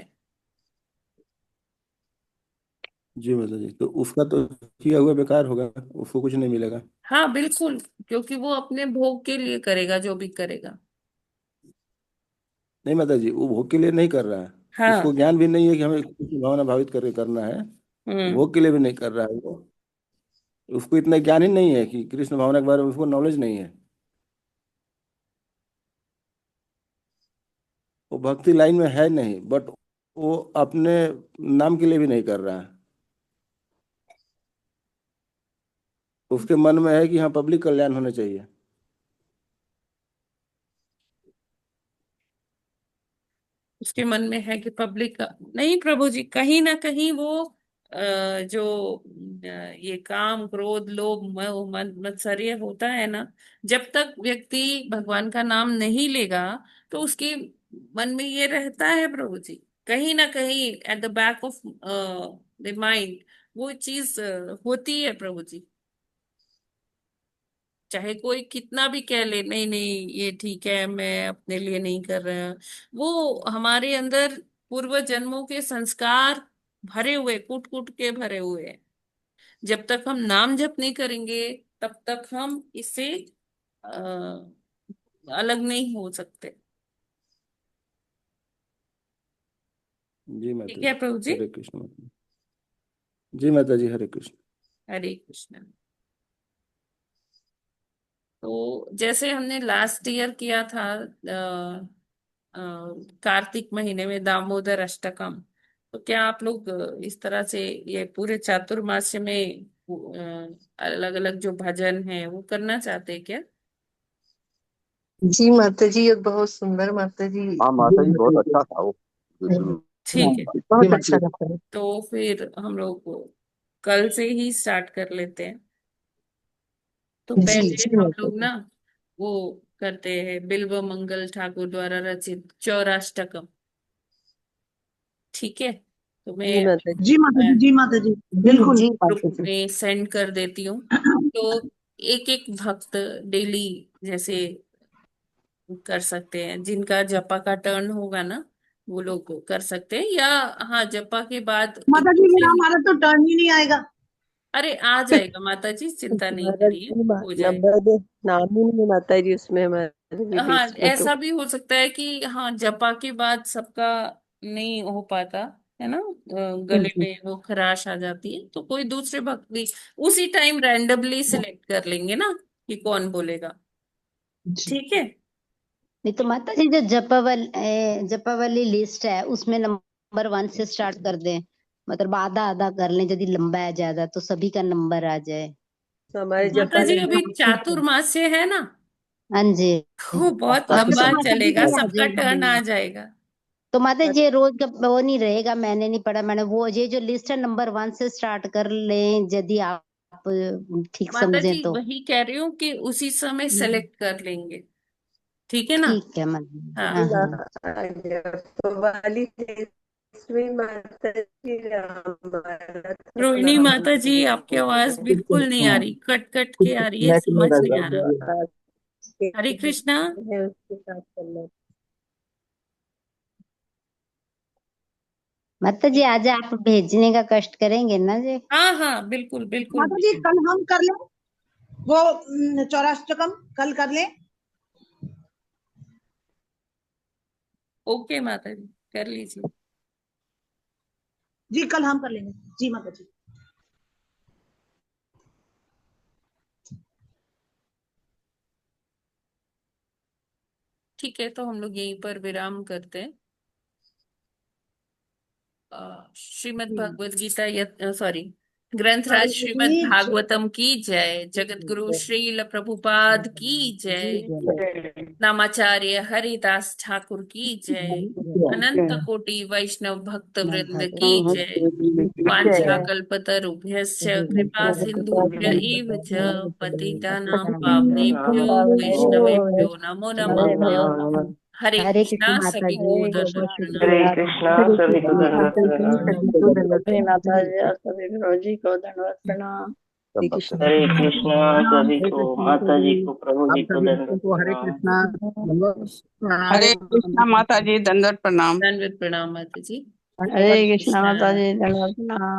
जी माता जी, तो उसका तो किया हुआ बेकार होगा, उसको कुछ नहीं मिलेगा। हाँ बिल्कुल, क्योंकि वो अपने भोग के लिए करेगा जो भी करेगा। नहीं माता जी, वो भोग के लिए नहीं कर रहा है। उसको हाँ। ज्ञान भी नहीं है कि हमें कृष्ण भावना भावित करके करना है। हम्म। भोग के लिए भी नहीं कर रहा है वो। उसको इतना ज्ञान ही नहीं है कि कृष्ण भावना के बारे में उसको नॉलेज नहीं है। वो भक्ति लाइन में है नहीं, बट वो अपने नाम के लिए भी नहीं कर रहा है। उसके मन में है कि हाँ, पब्लिक कल्याण होना चाहिए। उसके मन में है कि पब्लिक का नहीं प्रभु जी, कहीं ना कहीं वो जो ये काम क्रोध लोभ मोह मत्सर्य होता है ना, जब तक व्यक्ति भगवान का नाम नहीं लेगा, तो उसके मन में ये रहता है प्रभु जी, कहीं ना कहीं at the back of the mind वो चीज होती है प्रभु जी। चाहे कोई कितना भी कह ले, नहीं नहीं ये ठीक है, मैं अपने लिए नहीं कर रहा, वो हमारे अंदर पूर्व जन्मों के संस्कार भरे हुए, कूट कूट के भरे हुए हैं। जब तक हम नाम जप नहीं करेंगे, तब तक हम इससे अलग नहीं हो सकते। जी माता ठीक है जी। प्रभु जी। हरे कृष्ण माता जी। जी माता जी, हरे कृष्ण। हरे कृष्ण। तो जैसे हमने लास्ट ईयर किया था कार्तिक महीने में दामोदर अष्टकम, तो क्या आप लोग इस तरह से ये पूरे चातुर्मास्य में अलग अलग जो भजन है वो करना चाहते हैं क्या? जी माता जी, ये बहुत सुंदर माता जी। हाँ जी माता जी, माता बहुत जी। अच्छा था वो जो हाँ, शुरू। ठीक है। जी बहुत माता अच्छा जी। लगता है। तो फिर हम लोग कल से ही स्टार्ट कर लेते हैं। तो जी पहले जी हम माता लोग जी। ना वो करते हैं, बिल्व मंगल ठाकुर द्वारा रचित चौराष्टकम। ठीक है, तो जी मैं माता जी। जी माता जी, जी माता जी, जी बिल्कुल। जी ग्रुप माता जी। में सेंड कर देती हूँ। तो एक एक भक्त डेली जैसे कर सकते हैं, जिनका जपा का टर्न होगा ना वो लोग कर सकते हैं, या हाँ जपा के बाद माता जी एकदम से मेरा हमारा तो टर्न ही नहीं आएगा। अरे आ जाएगा माता जी, चिंता नहीं महाराज करिए, जी हो जाएगा। नंबर दे, नाम ही नहीं है माता जी उसमें हमारे भी हाँ लिस्ट में तो। ऐसा भी हो सकता है कि हाँ जपा के बाद सबका नहीं हो पाता है ना, गले जी में वो खराश आ जाती है, तो कोई दूसरे भक्त भी उसी टाइम रैंडमली सिलेक्ट कर लेंगे ना कि कौन बोलेगा। जी ठीक है, नहीं तो माता जी जो जपा वाली लिस्ट है उसमें नंबर 1 से स्टार्ट कर दें, मतलब आधा आधा कर लें, यदि लंबा है ज्यादा तो सभी का नंबर आ जाए। तो हमारे माता जपा जी नंबर अभी 21 है। चातुर्मास्य है ना, हाँ जी। वो बहुत हाँ तो लंबा माता जी चलेगा, कल आ सबका जाएगा। टर्न आ जाएगा। तो माता जी ये रोज का वो नहीं रहेगा, मैंने नहीं पढ़ा, मैंने वो ये जो लिस्ट है नंबर 1 से स्टार्ट कर लें यदि आप ठीक माता समझें जी तो। वही कह रही हूँ कि उसी समय सेलेक्ट कर लेंगे, ठीक है ना। ठीक है माता जी। हाँ हाँ हाँ। जप वाली लिस्ट में माता जी रामचरित रोहिणी माता जी आपकी आवाज बिल्कुल नहीं आ रही, कट कट के आ रही है, नेट में समझ रह नहीं आ जाती रहा। है। हरे कृष्णा। है उसके साथ चलना। माता जी आज आप भेजने का कष्ट करेंगे ना जी। हाँ हाँ बिल्कुल बिल्कुल माता जी कल हम कर लें वो चौराष्टकम, कल कर लें। ओके माता जी कर लीजिए। जी कल हम कर लेंगे। जी माता जी। ठीक है, तो हम लोग यहीं पर विराम करते हैं। श्रीमद् भगवद गीता सॉरी ग्रंथराज श्रीमद् की भागवतम की जय, जगत गुरु श्रील प्रभुपाद की जय, नामाचार्य हरिदास ठाकुर की जय, अनंत कोटि वैष्णव भक्त वृंद की जय, वांछा कल्पतरुभ्यश्च कृपा सिंधुभ्य एव च पतितानां पावनेभ्यो वैष्णवेभ्यो नमो नमः। हरे हरे कृष्णा, कृष्ण माता सभी को जी। दंडवत हरे प्रणाम। कृष्णा, हरे सभी को कृष्णा दंडवत माता जी प्रणाम। सभी को दंडवत सभी माता प्रणाम। जी और सभी गुरु जी को धन्यवाद प्रणाम। हरे कृष्णा हरे कृष्णा सभी हरे को, कृष्णा माता माता जी जी को, प्रभु जी आप को सभी भक्तों दंडवत को हरे प्रणाम। कृष्णा धन्यवाद प्रणाम। हरे कृष्णा माता जी, दंडवत प्रणाम। दंडवत प्रणाम माता जी। हरे कृष्णा माता जी, धन्यवाद प्रणाम।